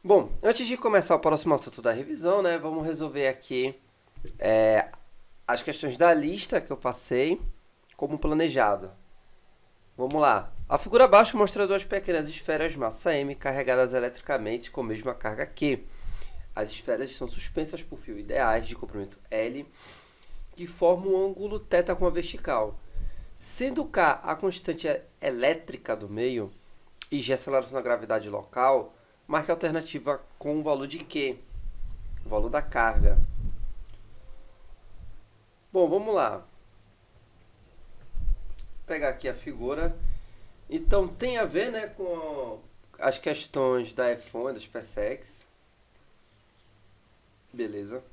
Bom, antes de começar o próximo assunto da revisão, né, vamos resolver aqui as questões da lista que eu passei como planejado. Vamos lá. A figura abaixo mostra duas pequenas esferas massa M carregadas eletricamente com a mesma carga Q. As esferas estão suspensas por fio ideais de comprimento L que formam um ângulo θ com a vertical. Sendo K a constante elétrica do meio e G a aceleração da gravidade local, marque a alternativa com o valor de Q, o valor da carga. Bom, vamos lá. Vou pegar aqui a figura. Então tem a ver, né, com as questões da F1 e das PSEX. Beleza.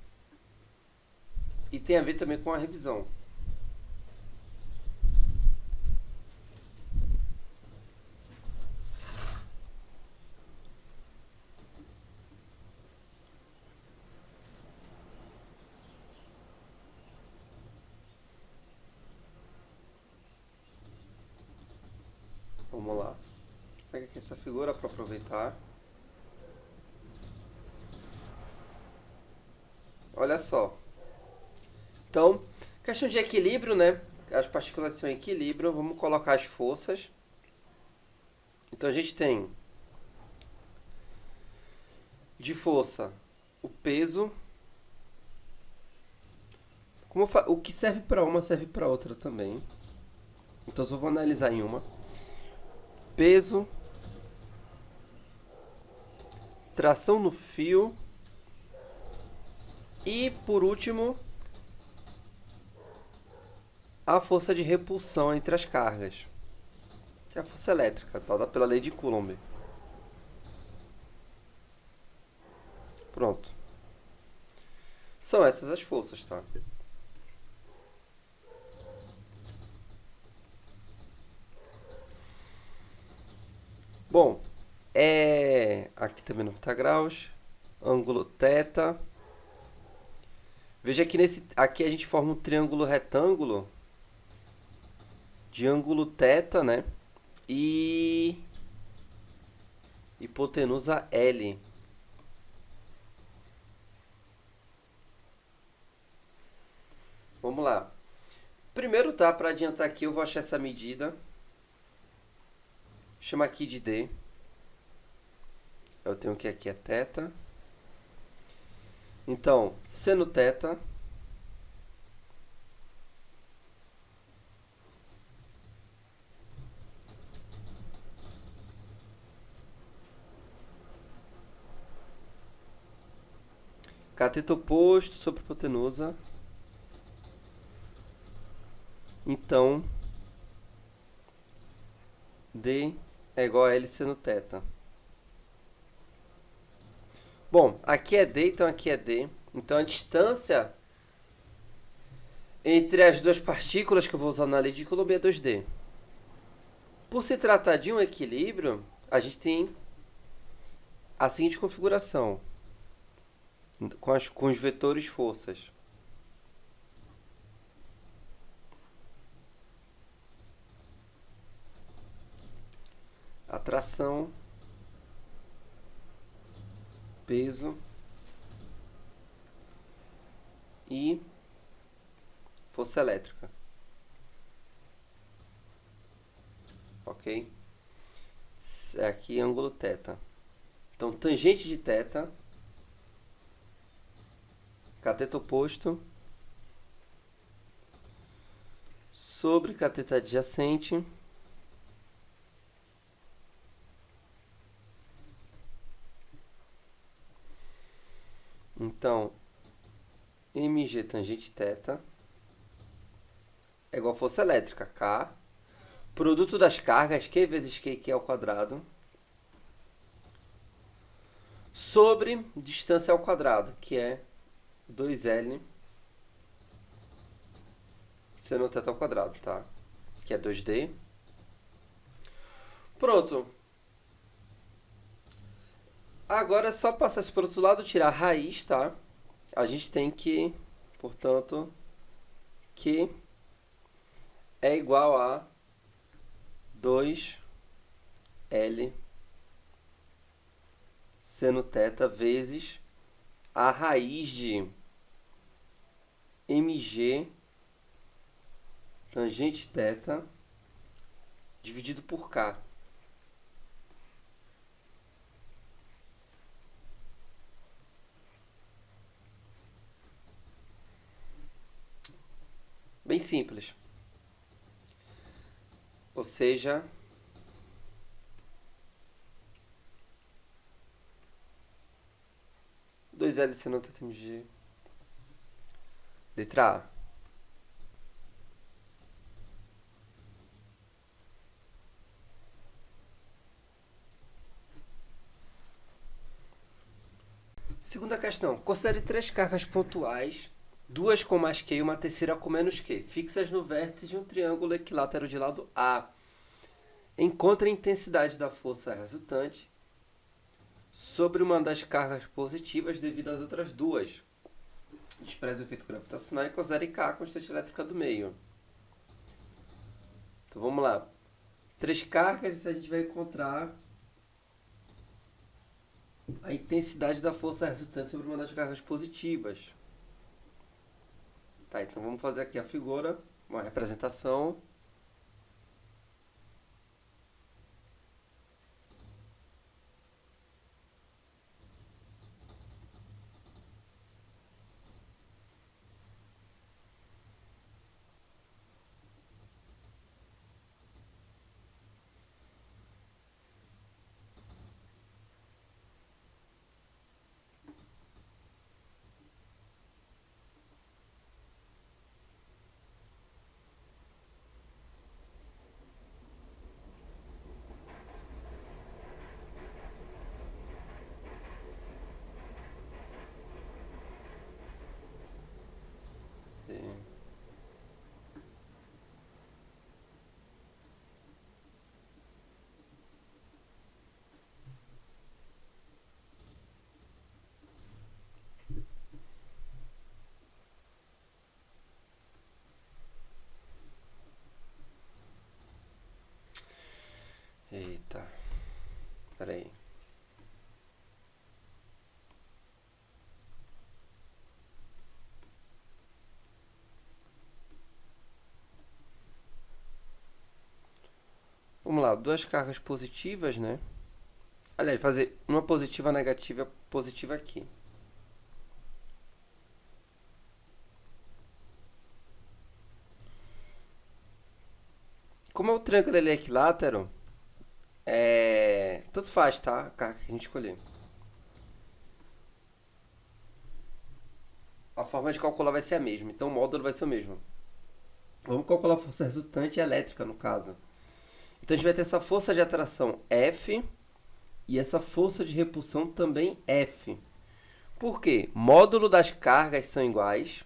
E tem a ver também com a revisão. Vamos lá. Pega aqui essa figura para aproveitar. Olha só. Então, questão de equilíbrio, né? As partículas são em equilíbrio. Vamos colocar as forças. Então a gente tem de força o peso. O que serve para uma serve para outra também. Então só vou analisar em uma. Peso, tração no fio e, por último, a força de repulsão entre as cargas, que é a força elétrica, dada pela lei de Coulomb. Pronto. São essas as forças, tá? Bom, aqui também 90 graus, ângulo θ. Veja que aqui a gente forma um triângulo retângulo de ângulo θ, né? E hipotenusa L. Vamos lá. Primeiro, tá, para adiantar aqui, eu vou achar essa medida. Chama aqui de D. Eu tenho que aqui é θ. Então, seno θ cateto oposto sobre hipotenusa. Então, D é igual a L seno θ. Bom, aqui é D, então aqui é D. Então a distância entre as duas partículas que eu vou usar na lei de Coulomb é 2D. Por se tratar de um equilíbrio, a gente tem a seguinte configuração, com os vetores forças. Atração, peso e força elétrica. Ok? Aqui ângulo θ. Então, tangente de θ, cateto oposto sobre cateto adjacente Então, mg tangente θ é igual a força elétrica, K, produto das cargas, Q vezes Q ao quadrado, sobre distância ao quadrado, que é 2L seno θ ao quadrado, tá? Que é 2D. Pronto. Agora é só passar isso para o outro lado, tirar a raiz, tá? A gente tem que, portanto, que é igual a 2L seno θ vezes a raiz de mg tangente θ dividido por k. Bem simples. Ou seja, dois L seno θ mg. Letra A. Segunda questão. Considere três cargas pontuais, duas com mais Q e uma terceira com menos Q, fixas no vértice de um triângulo equilátero de lado A. Encontre a intensidade da força resultante sobre uma das cargas positivas devido às outras duas. Despreze o efeito gravitacional e considere K a constante elétrica do meio. Então vamos lá. Três cargas, a gente vai encontrar a intensidade da força resultante sobre uma das cargas positivas. Tá, então vamos fazer aqui a figura, uma representação. Eita, peraí. Vamos lá, duas cargas positivas, né? Aliás, fazer uma positiva, negativa, positiva aqui. Como o triângulo ele é equilátero, tanto faz, tá? A carga que a gente escolher. A forma de calcular vai ser a mesma, então o módulo vai ser o mesmo. Vamos calcular a força resultante elétrica, no caso. Então a gente vai ter essa força de atração F e essa força de repulsão também F. Por quê? Módulo das cargas são iguais,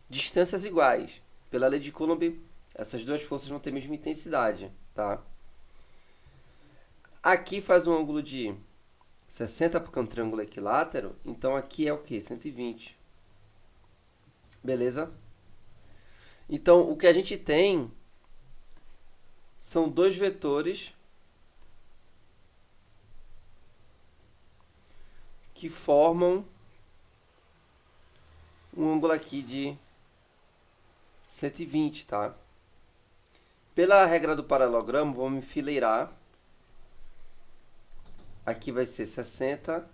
distâncias iguais. Pela lei de Coulomb, essas duas forças vão ter a mesma intensidade, tá? Aqui faz um ângulo de 60 porque é um triângulo equilátero, então aqui é o quê? 120. Beleza? Então, o que a gente tem são dois vetores que formam um ângulo aqui de 120, tá? Pela regra do paralelogramo, vamos enfileirar. Aqui vai ser 60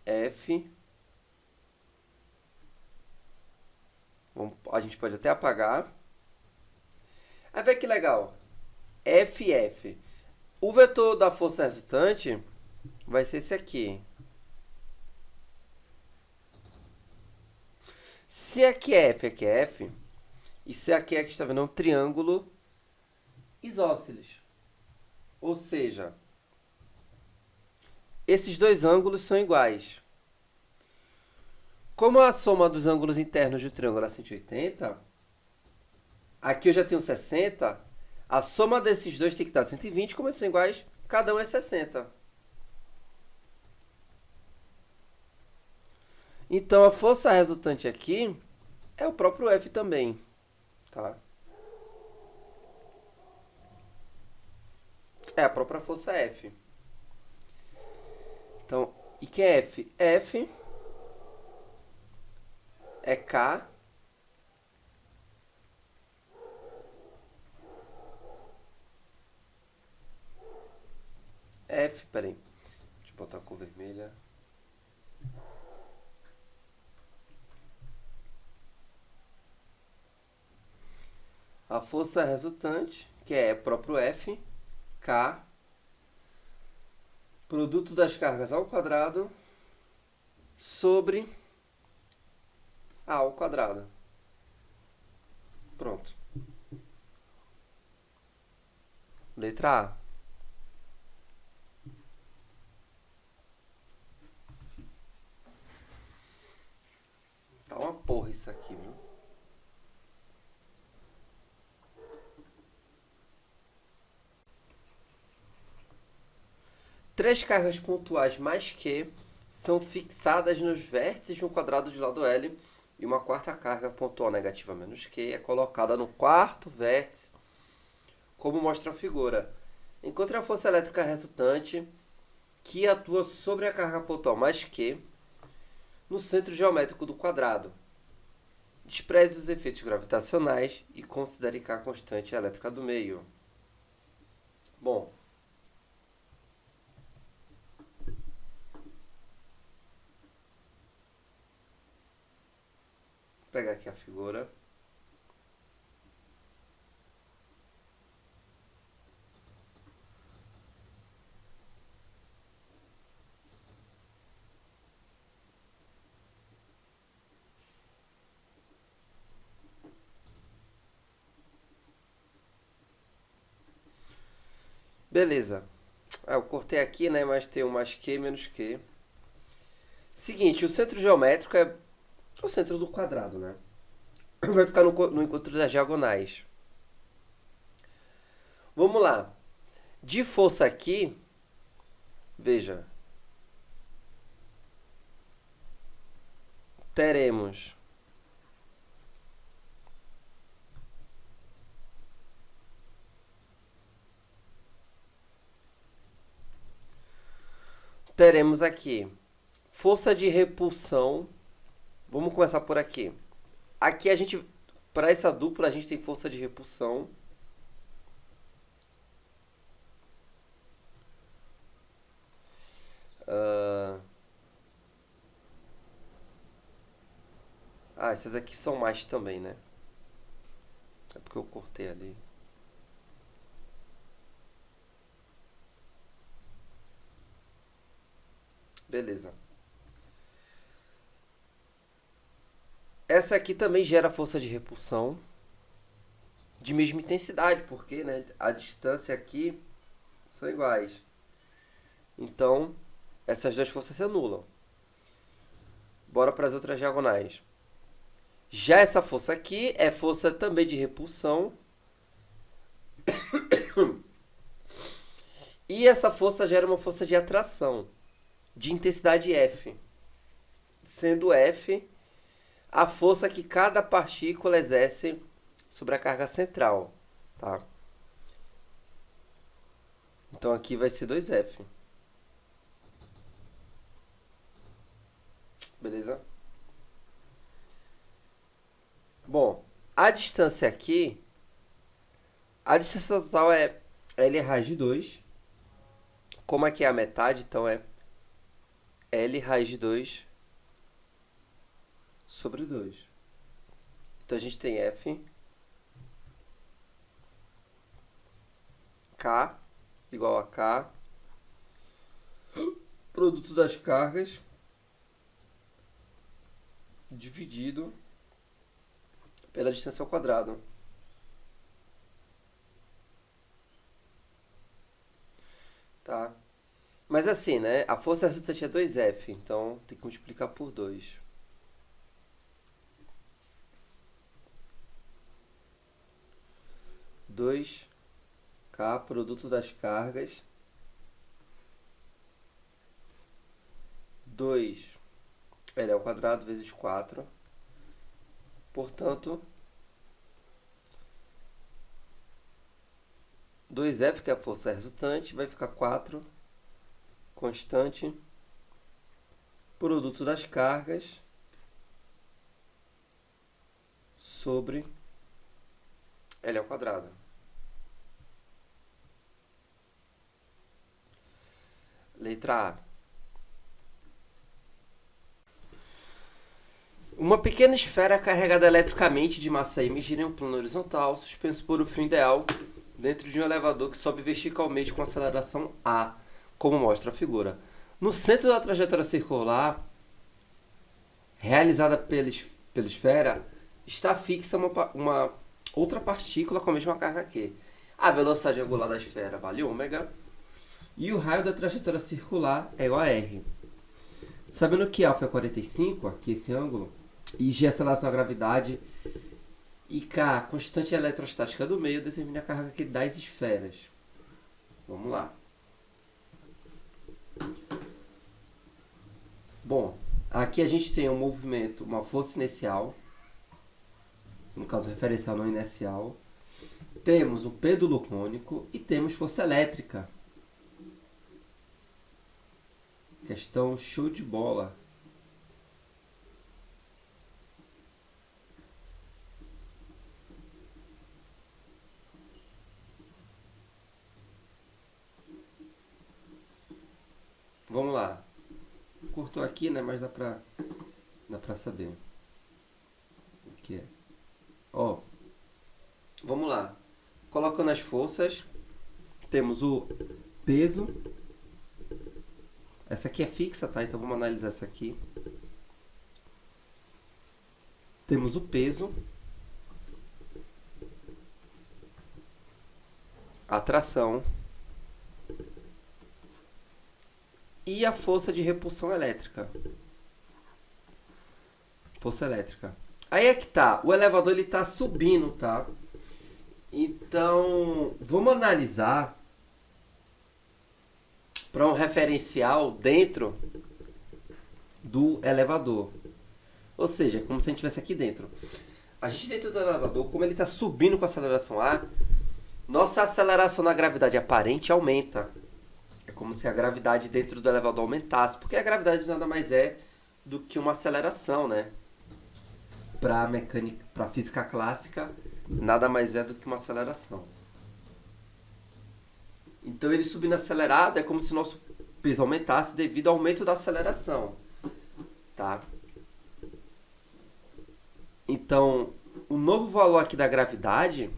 F. A gente pode até apagar. Aí vê que legal. FF. O vetor da força resultante vai ser esse aqui. Se aqui é F, e se aqui é que está vendo é um triângulo isósceles. Ou seja, esses dois ângulos são iguais. Como a soma dos ângulos internos do triângulo é 180, aqui eu já tenho 60, a soma desses dois tem que dar 120, como eles são iguais, cada um é 60. Então, a força resultante aqui é o próprio F também, tá? É a própria força F. Então, e quem é F? F é K. F, peraí. Deixa eu botar a cor vermelha. A força resultante, que é o próprio F, K, produto das cargas ao quadrado, sobre A ao quadrado. Pronto. Letra A. Tá uma porra isso aqui, viu? Três cargas pontuais mais Q são fixadas nos vértices de um quadrado de lado L e uma quarta carga pontual negativa menos Q é colocada no quarto vértice, como mostra a figura. Encontre a força elétrica resultante que atua sobre a carga pontual mais Q no centro geométrico do quadrado. Despreze os efeitos gravitacionais e considere K a constante elétrica do meio. Bom, vou pegar aqui a figura. Beleza. Eu cortei aqui, né? Mas tem um mais Q menos Q. Seguinte, o centro geométrico é o centro do quadrado, né? Vai ficar no encontro das diagonais. Vamos lá. De força aqui, veja, teremos aqui força de repulsão. Vamos começar por aqui. Aqui a gente, para essa dupla, a gente tem força de repulsão. Essas aqui são mais também, né? É porque eu cortei ali. Beleza. Essa aqui também gera força de repulsão de mesma intensidade, porque, né, a distância aqui são iguais. Então, essas duas forças se anulam. Bora para as outras diagonais. Já essa força aqui é força também de repulsão. E essa força gera uma força de atração de intensidade F. Sendo F a força que cada partícula exerce sobre a carga central. Tá? Então aqui vai ser 2F. Beleza? Bom, a distância aqui, a distância total é L raiz de 2. Como aqui é a metade, então é L raiz de 2 sobre 2. Então a gente tem F, K igual a K, produto das cargas, dividido pela distância ao quadrado. Tá? Mas assim, né? A força resultante é 2F, então tem que multiplicar por 2. K, produto das cargas. 2 L ao quadrado vezes 4. Portanto, 2F, que é a força resultante, vai ficar 4 constante produto das cargas sobre L ao quadrado. Letra A. Uma pequena esfera carregada eletricamente de massa M gira em um plano horizontal, suspenso por um fio ideal, dentro de um elevador que sobe verticalmente com aceleração A, como mostra a figura. No centro da trajetória circular, realizada pela esfera, está fixa uma outra partícula com a mesma carga Q. A velocidade angular da esfera vale ômega, e o raio da trajetória circular é igual a R. Sabendo que α é 45, aqui esse ângulo, e G é a aceleração da gravidade, e K, a constante eletrostática do meio, determina a carga Q das esferas. Vamos lá. Bom, aqui a gente tem um movimento, uma força inercial, no caso referencial não inercial. Temos um pêndulo cônico e temos força elétrica. Questão show de bola. Vamos lá. Cortou aqui, né? Mas dá pra saber o que é. Ó, vamos lá. Colocando as forças, temos o peso. Essa aqui é fixa, tá? Então vamos analisar essa aqui. Temos o peso, a tração e a força de repulsão elétrica. Força elétrica. Aí é que tá. O elevador ele tá subindo, tá? Então, vamos analisar para um referencial dentro do elevador. Ou seja, como se a gente estivesse aqui dentro. A gente dentro do elevador, como ele está subindo com a aceleração A, nossa aceleração na gravidade aparente aumenta. É como se a gravidade dentro do elevador aumentasse, porque a gravidade nada mais é do que uma aceleração, né? Para mecânica, para física clássica, nada mais é do que uma aceleração. Então ele subindo acelerado é como se nosso peso aumentasse devido ao aumento da aceleração, tá? Então, o novo valor aqui da gravidade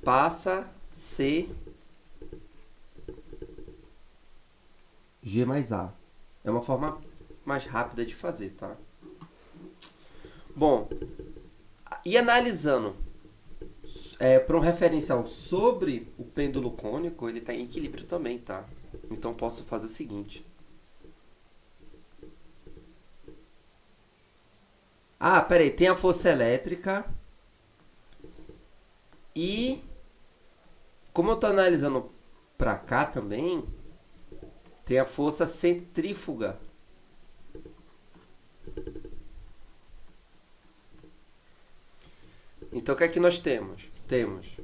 passa a ser G mais A. É uma forma mais rápida de fazer, tá? Bom, e analisando para um referencial sobre o pêndulo cônico, ele está em equilíbrio também, tá? Então posso fazer o seguinte. Ah, peraí, tem a força elétrica e como eu estou analisando para cá também, tem a força centrífuga. Então o que é que nós temos? Temos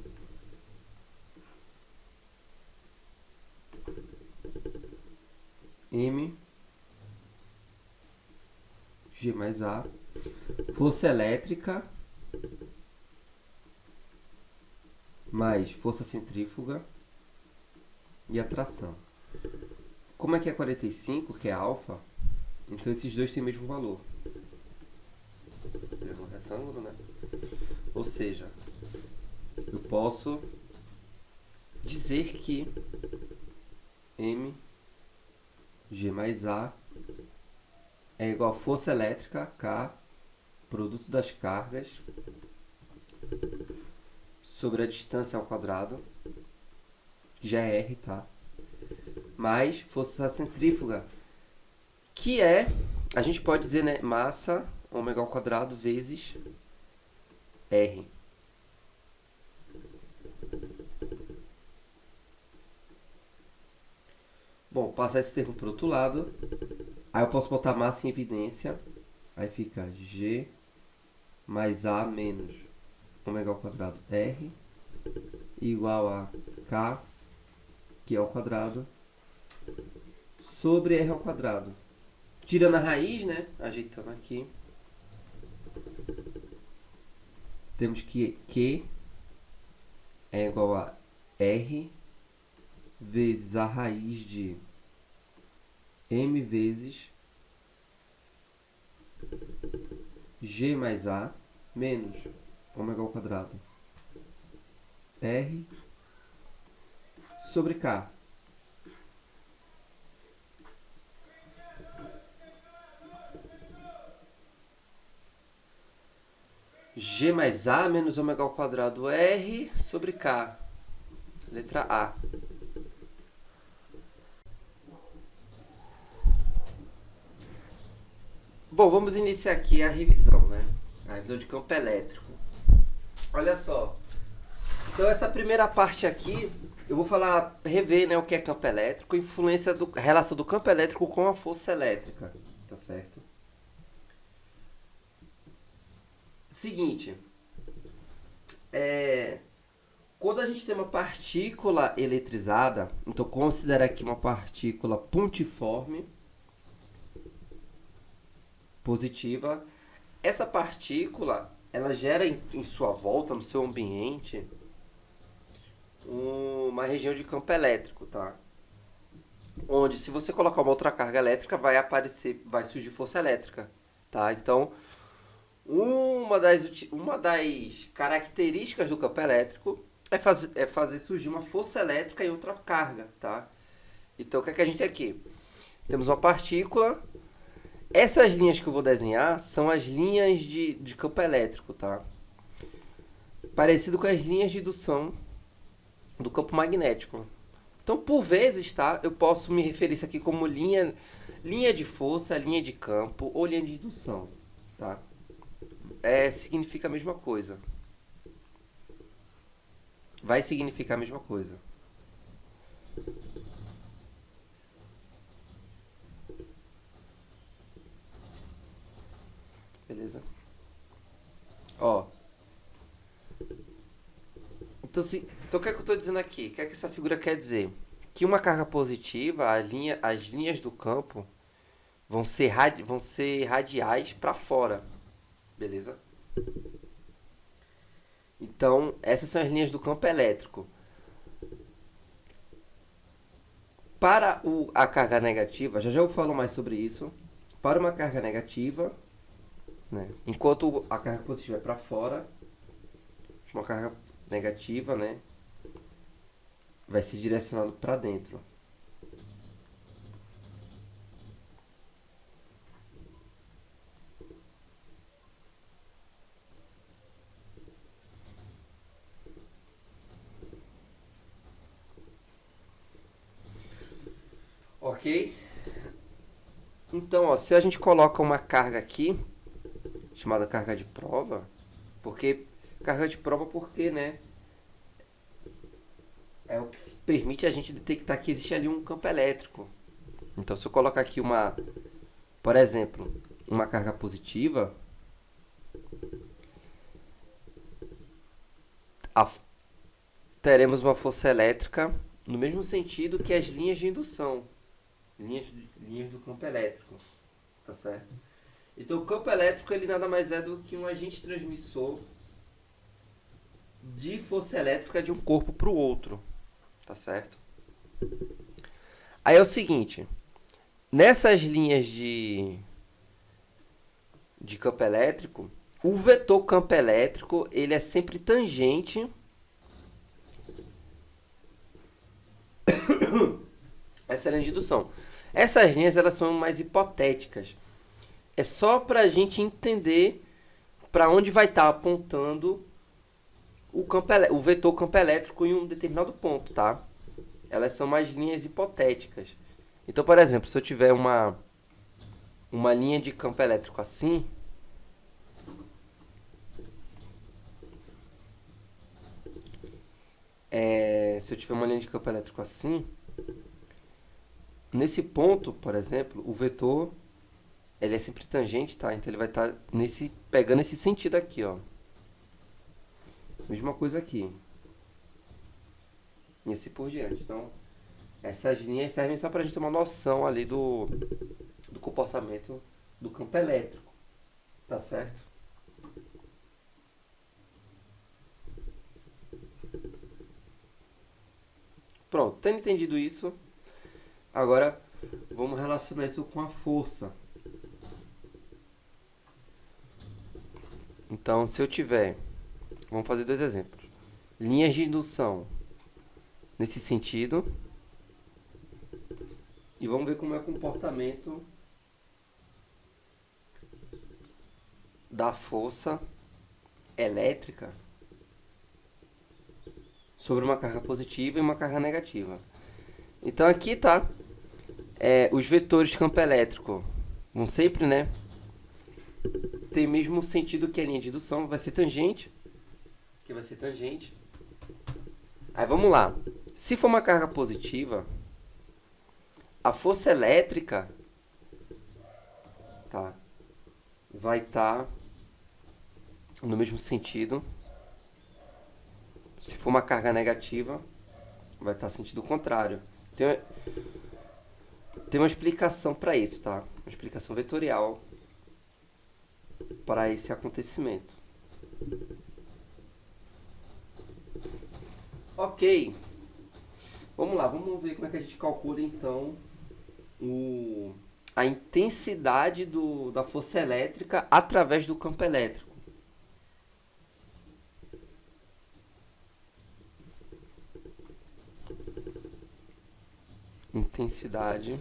M G mais A, força elétrica mais força centrífuga e atração. Como é que é 45, que é alfa, então esses dois têm o mesmo valor. Tem um retângulo, né? Ou seja, eu posso dizer que M G mais A é igual a força elétrica K, produto das cargas, sobre a distância ao quadrado, que já é R, tá? Mais força centrífuga, que é, a gente pode dizer, né, massa ômega ao quadrado vezes R. Bom, passar esse termo para o outro lado. Aí eu posso botar massa em evidência. Aí fica G mais A menos ômega ao quadrado R igual a K, que é ao quadrado, sobre R ao quadrado. Tirando a raiz, né? Ajeitando aqui. Temos que Q é igual a R vezes a raiz de M vezes G mais A menos ômega ao quadrado R sobre K. G mais A menos ômega ao quadrado R sobre K. Letra A. Bom, vamos iniciar aqui a revisão, né? A revisão de campo elétrico. Olha só. Então essa primeira parte aqui, eu vou falar, rever, né, o que é campo elétrico, influência a relação do campo elétrico com a força elétrica, tá certo? Seguinte, quando a gente tem uma partícula eletrizada, então considera aqui uma partícula pontiforme, positiva, essa partícula, ela gera em sua volta, no seu ambiente, uma região de campo elétrico, tá? Onde se você colocar uma outra carga elétrica, vai surgir força elétrica, tá? Então, uma das características do campo elétrico é fazer surgir uma força elétrica em outra carga, tá? Então, o que é que a gente tem aqui? Temos uma partícula. Essas linhas que eu vou desenhar são as linhas de campo elétrico, tá? Parecido com as linhas de indução do campo magnético. Então, por vezes, tá? Eu posso me referir isso aqui como linha de força, linha de campo ou linha de indução, tá? Significa a mesma coisa. Vai significar a mesma coisa. Beleza? Ó. Então, o que é que eu estou dizendo aqui? O que é que essa figura quer dizer? Que uma carga positiva, as linhas do campo vão ser radiais para fora. Beleza? Então, essas são as linhas do campo elétrico. Para a carga negativa, já eu falo mais sobre isso. Para uma carga negativa, né, enquanto a carga positiva é para fora, uma carga negativa, né, vai ser direcionado para dentro. Ok? Então, ó, se a gente coloca uma carga aqui, chamada carga de prova, porque, né, é o que permite a gente detectar que existe ali um campo elétrico. Então, se eu colocar aqui por exemplo, uma carga positiva, teremos uma força elétrica no mesmo sentido que as linhas de indução, linhas do campo elétrico, tá certo? Então, o campo elétrico ele nada mais é do que um agente transmissor de força elétrica de um corpo para o outro, tá certo? Aí é o seguinte, nessas linhas de campo elétrico, o vetor campo elétrico ele é sempre tangente essa linha de indução. Essas linhas elas são mais hipotéticas. É só para a gente entender para onde vai estar apontando o vetor campo elétrico em um determinado ponto, tá? Elas são mais linhas hipotéticas. Então, por exemplo, se eu tiver uma linha de campo elétrico assim, se eu tiver uma linha de campo elétrico assim, nesse ponto, por exemplo, o vetor ele é sempre tangente, tá? Então ele vai estar pegando esse sentido aqui, ó. Mesma coisa aqui. E assim por diante. Então, essas linhas servem só pra gente ter uma noção ali do comportamento do campo elétrico, tá certo? Pronto, tendo entendido isso, agora vamos relacionar isso com a força. Então, se eu tiver, vamos fazer dois exemplos. Linhas de indução nesse sentido. E vamos ver como é o comportamento da força elétrica sobre uma carga positiva e uma carga negativa. Então aqui tá os vetores de campo elétrico vão sempre, né, ter o mesmo sentido que a linha de indução, vai ser tangente, que vai ser tangente. Aí vamos lá. Se for uma carga positiva, a força elétrica, tá, vai estar no mesmo sentido. Se for uma carga negativa, vai estar no sentido contrário. Tem uma explicação para isso, tá? Uma explicação vetorial para esse acontecimento. Ok. Vamos lá, vamos ver como é que a gente calcula então a intensidade da força elétrica através do campo elétrico. Intensidade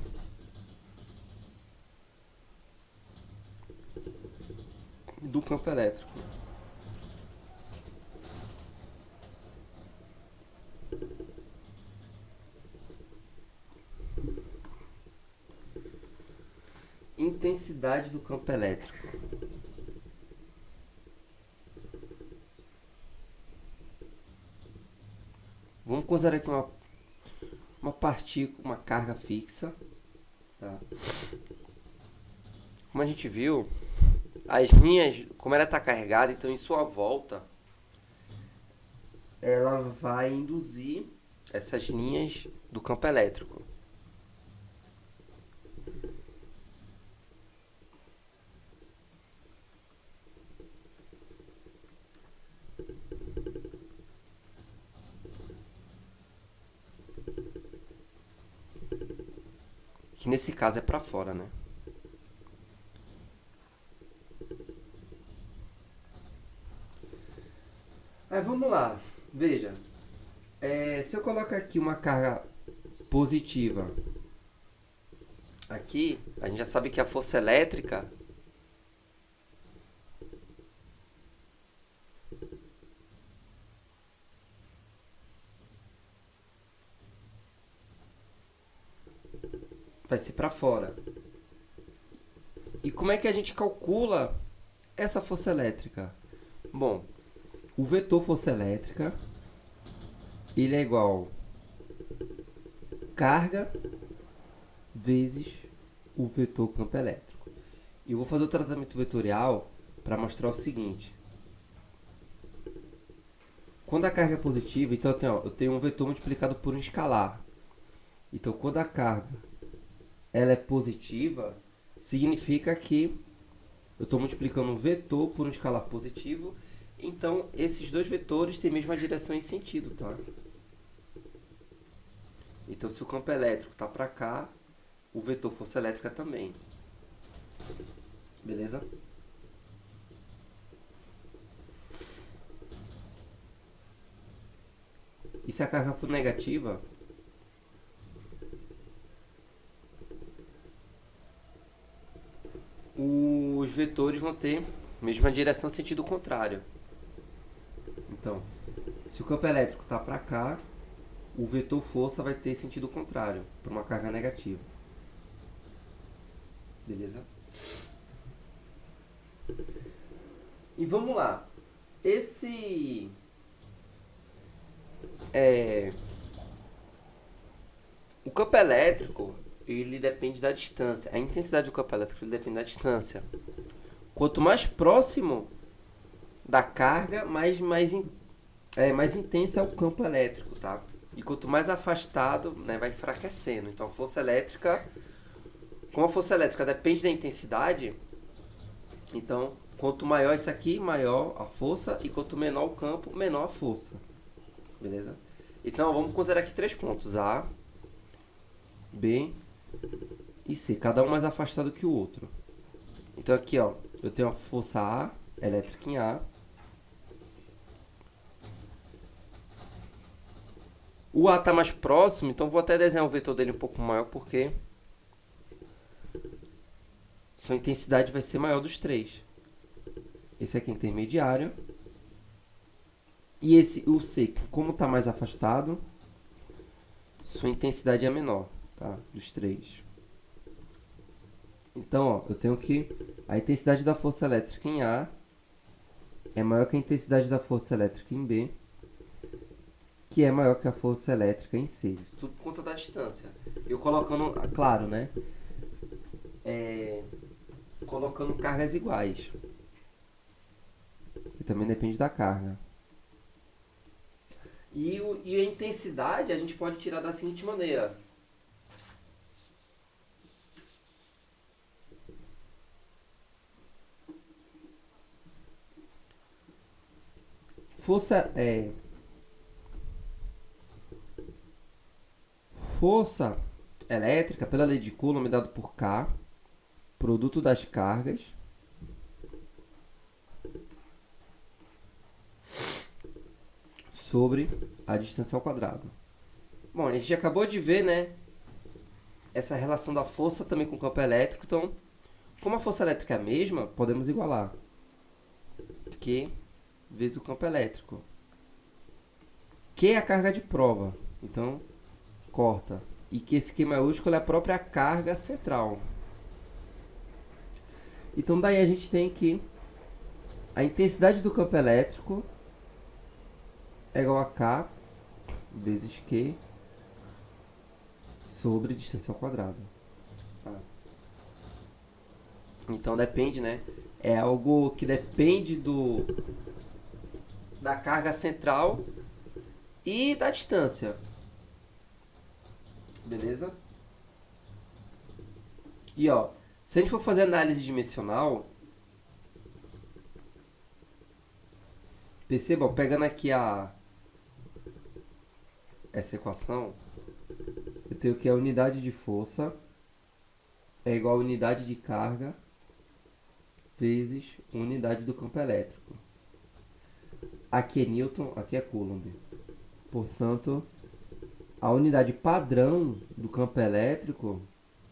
do campo elétrico. Intensidade do campo elétrico. Vamos considerar aqui uma partícula, uma carga fixa. Tá? Como a gente viu, as linhas, como ela está carregada, então em sua volta, ela vai induzir essas linhas do campo elétrico. Que nesse caso é para fora, né? Aí vamos lá, veja, se eu colocar aqui uma carga positiva, aqui a gente já sabe que a força elétrica vai ser para fora. E como é que a gente calcula essa força elétrica? Bom, o vetor força elétrica, ele é igual carga vezes o vetor campo elétrico. E eu vou fazer o tratamento vetorial para mostrar o seguinte. Quando a carga é positiva, então eu tenho um vetor multiplicado por um escalar. Então quando a carga ela é positiva, significa que eu estou multiplicando um vetor por um escalar positivo. Então, esses dois vetores têm a mesma direção e sentido, tá? Então, se o campo elétrico está para cá, o vetor força elétrica também. Beleza? E se a carga for negativa, os vetores vão ter a mesma direção, sentido contrário. Então, se o campo elétrico está para cá, o vetor força vai ter sentido contrário, para uma carga negativa. Beleza? E vamos lá. O campo elétrico, ele depende da distância. A intensidade do campo elétrico ele depende da distância. Quanto mais próximo da carga, mais intensa é o campo elétrico, tá? E quanto mais afastado, né, vai enfraquecendo. Então, a força elétrica Como a força elétrica depende da intensidade, então quanto maior isso aqui, maior a força, e quanto menor o campo, menor a força. Beleza? Então vamos considerar aqui 3 pontos: A, B e C, cada um mais afastado que o outro. Então aqui, ó, eu tenho a força A, elétrica em A. O A está mais próximo, então vou até desenhar o vetor dele um pouco maior, porque sua intensidade vai ser maior dos 3. Esse aqui é intermediário. E esse, o C, como está mais afastado, sua intensidade é menor, tá? Dos 3. Então, ó, eu tenho que a intensidade da força elétrica em A é maior que a intensidade da força elétrica em B, que é maior que a força elétrica em C. Isso tudo por conta da distância. Eu colocando, claro, né? Colocando cargas iguais. E também depende da carga. E a intensidade a gente pode tirar da seguinte maneira. Força elétrica, pela lei de Coulomb, é dado por K, produto das cargas, sobre a distância ao quadrado. Bom, a gente acabou de ver, né, essa relação da força também com o campo elétrico. Então, como a força elétrica é a mesma, podemos igualar Q vezes o campo elétrico. Q é a carga de prova, então corta. E que esse Q maiúsculo é a própria carga central. Então daí a gente tem que a intensidade do campo elétrico é igual a K vezes Q sobre distância ao quadrado. Então depende, né? É algo que depende da carga central e da distância. Beleza? E ó, se a gente for fazer análise dimensional, perceba, ó, pegando aqui essa equação, eu tenho que a unidade de força é igual a unidade de carga vezes unidade do campo elétrico. Aqui é Newton, aqui é Coulomb. Portanto, a unidade padrão do campo elétrico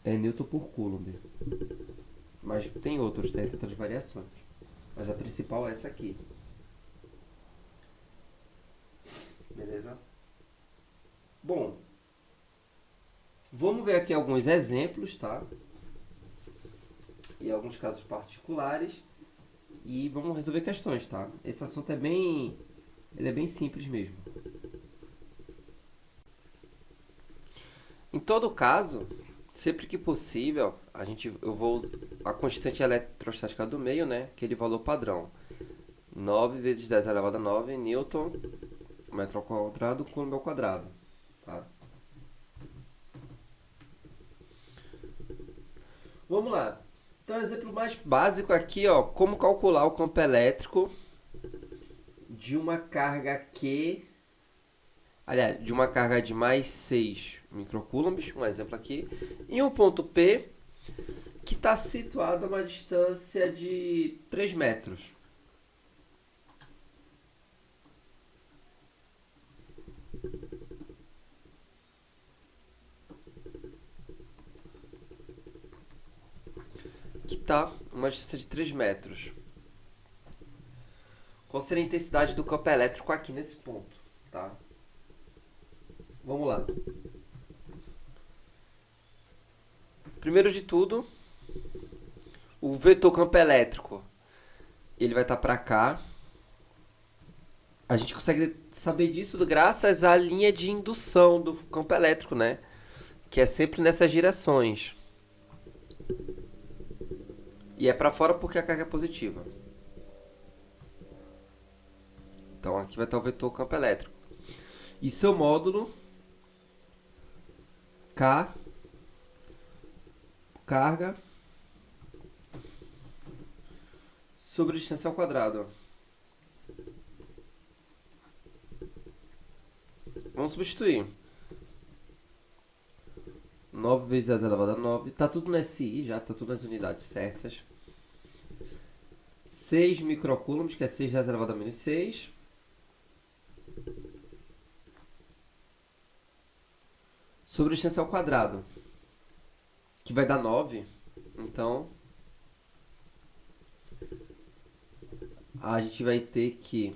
é Newton por Coulomb. Mas tem outros, tem outras variações. Mas a principal é essa aqui. Beleza? Bom, vamos ver aqui alguns exemplos, tá? E alguns casos particulares. E vamos resolver questões, tá? Esse assunto ele é bem simples mesmo. Em todo caso, sempre que possível, eu vou usar a constante eletrostática do meio, né? Aquele valor padrão. 9 vezes 10 elevado a 9 Newton, metro ao quadrado, Coulomb ao quadrado. Tá? Vamos lá. Então, um exemplo mais básico aqui, ó, como calcular o campo elétrico de uma carga Q, aliás, de uma carga de mais 6 microcoulombs, um exemplo aqui, em um ponto P que está situado a uma distância de 3 metros. Que está uma distância de 3 metros. Qual seria a intensidade do campo elétrico aqui nesse ponto? Tá? Vamos lá. Primeiro de tudo, o vetor campo elétrico, ele vai estar para cá. A gente consegue saber disso graças à linha de indução do campo elétrico, né? Que é sempre nessas direções. E é para fora porque a carga é positiva. Então aqui vai estar o vetor campo elétrico. E seu módulo K carga sobre a distância ao quadrado. Vamos substituir. 9 vezes 10 elevado a 9. Tá tudo no SI já, tá tudo nas unidades certas. 6 microcoulombs, que é 6 10 elevado a menos 6. Sobre a distância ao quadrado, que vai dar 9. Então, a gente vai ter que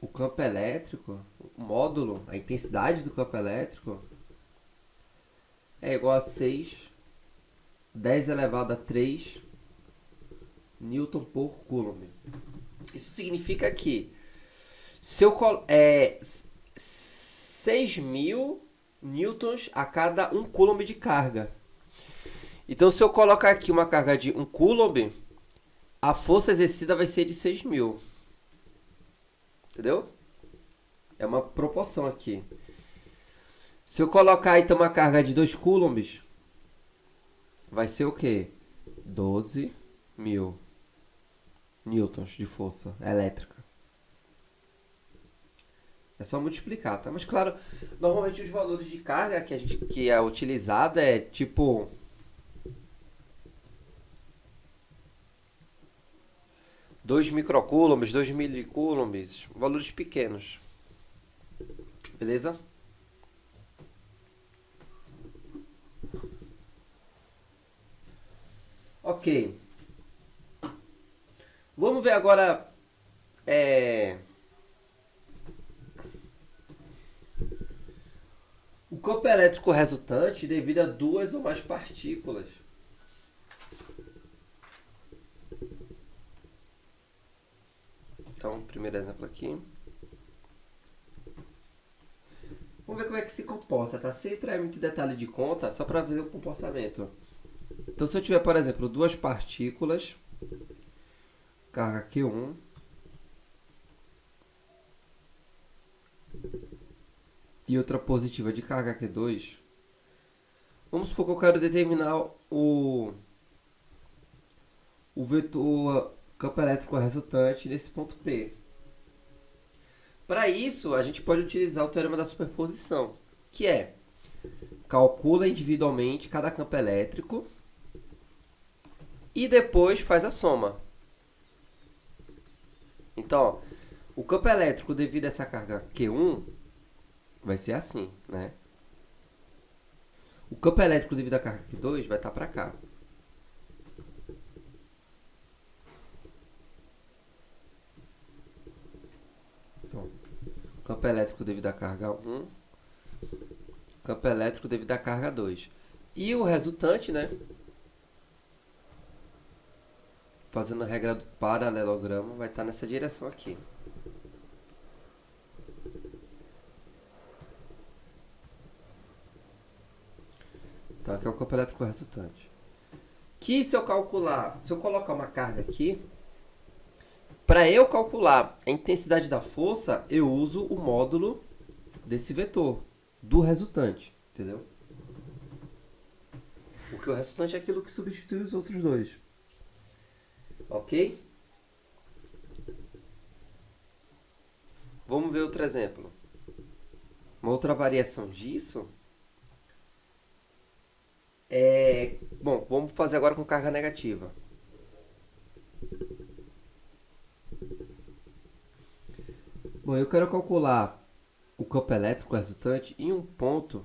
o campo elétrico, o módulo, a intensidade do campo elétrico é igual a 6 10 elevado a 3 Newton por Coulomb. Isso significa que se eu 6.000 newtons a cada 1 coulomb de carga. Então, se eu colocar aqui uma carga de 1 coulomb, a força exercida vai ser de 6.000. Entendeu? É uma proporção aqui. Se eu colocar então uma carga de 2 coulombs, vai ser o quê? 12.000 newtons de força elétrica. É só multiplicar, tá? Mas claro, normalmente os valores de carga que é utilizado é tipo 2 microcoulombs, 2 milicoulombs, valores pequenos. Beleza? Ok. Vamos ver agora o campo elétrico resultante devido a 2 ou mais partículas. Então, primeiro exemplo aqui. Vamos ver como é que se comporta, tá? Sem entrar em muito detalhe de conta, só para ver o comportamento. Então, se eu tiver, por exemplo, 2 partículas, carga Q1, e outra positiva de carga Q2, vamos supor que eu quero determinar o vetor campo elétrico resultante nesse ponto P. Para isso, a gente pode utilizar o teorema da superposição, que é calcula individualmente cada campo elétrico e depois faz a soma. Então, o campo elétrico devido a essa carga Q1 vai ser assim, né? O campo elétrico devido à carga Q2 vai estar para cá. Então, campo elétrico devido à carga 1, campo elétrico devido à carga 2. E o resultante, né? Fazendo a regra do paralelogramo, vai estar nessa direção aqui. Então, aqui é o campo elétrico resultante. Que se eu colocar uma carga aqui, para eu calcular a intensidade da força, eu uso o módulo desse vetor, do resultante, entendeu? Porque o resultante é aquilo que substitui os outros dois. Ok? Vamos ver outro exemplo. Uma outra variação disso é... Bom, vamos fazer agora com carga negativa. Bom, eu quero calcular o campo elétrico resultante em um ponto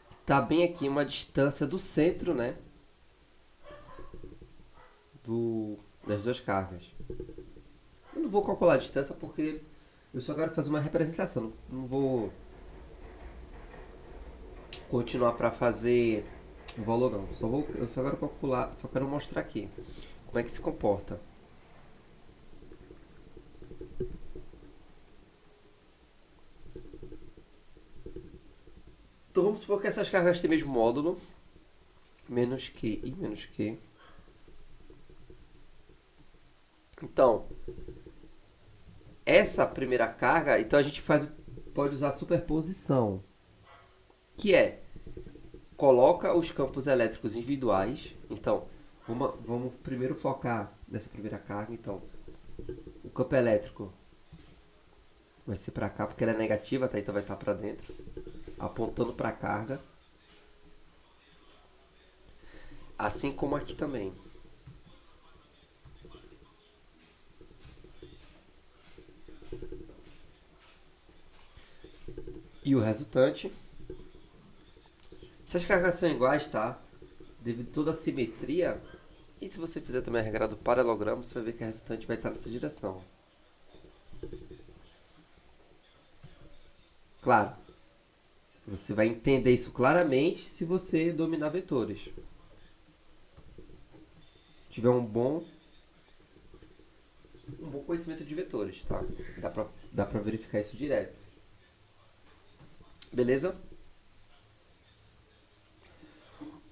que está bem aqui, uma distância do centro, né? Das duas cargas. Eu não vou calcular a distância porque eu só quero fazer uma representação. Não vou continuar para fazer o valor não. Eu só quero calcular, só quero mostrar aqui como é que se comporta. Então vamos supor que essas cargas têm mesmo módulo, menos Q e menos Q. Então, essa primeira carga, então a gente pode usar a superposição, que é coloca os campos elétricos individuais. Então, vamos primeiro focar nessa primeira carga. Então, o campo elétrico vai ser para cá, porque ela é negativa, tá? Então vai estar para dentro, apontando para a carga. Assim como aqui também. E o resultante. Se as cargas são iguais, tá? Devido a toda a simetria. E se você fizer também a regra do paralelogramo, você vai ver que a resultante vai estar nessa direção. Claro, você vai entender isso claramente se você dominar vetores. Tiver um bom conhecimento de vetores, tá? Dá pra verificar isso direto. Beleza?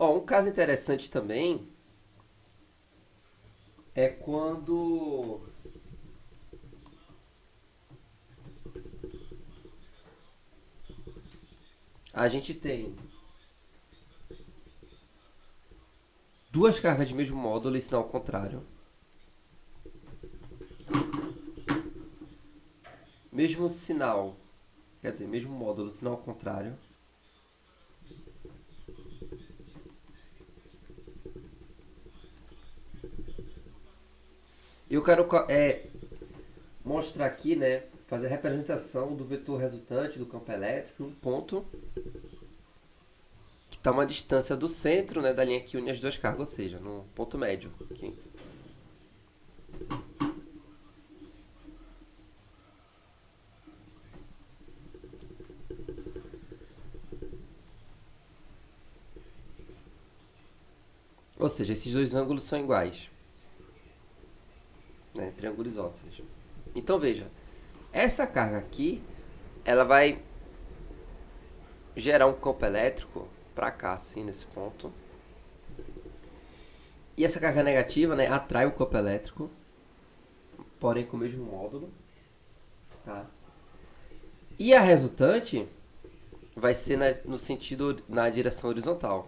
Ó, um caso interessante também é quando a gente tem duas cargas de mesmo módulo e sinal contrário. Mesmo sinal, quer dizer, mesmo módulo, sinal contrário. E eu quero mostrar aqui, né, fazer a representação do vetor resultante do campo elétrico em um ponto que está uma distância do centro, né, da linha que une as duas cargas, ou seja, no ponto médio. Aqui. Ou seja, esses dois ângulos são iguais. Né, triângulo isósceles. Então veja, essa carga aqui, ela vai gerar um campo elétrico para cá, assim, nesse ponto. E essa carga negativa, né, atrai o campo elétrico, porém com o mesmo módulo. Tá? E a resultante vai ser no sentido, na direção horizontal.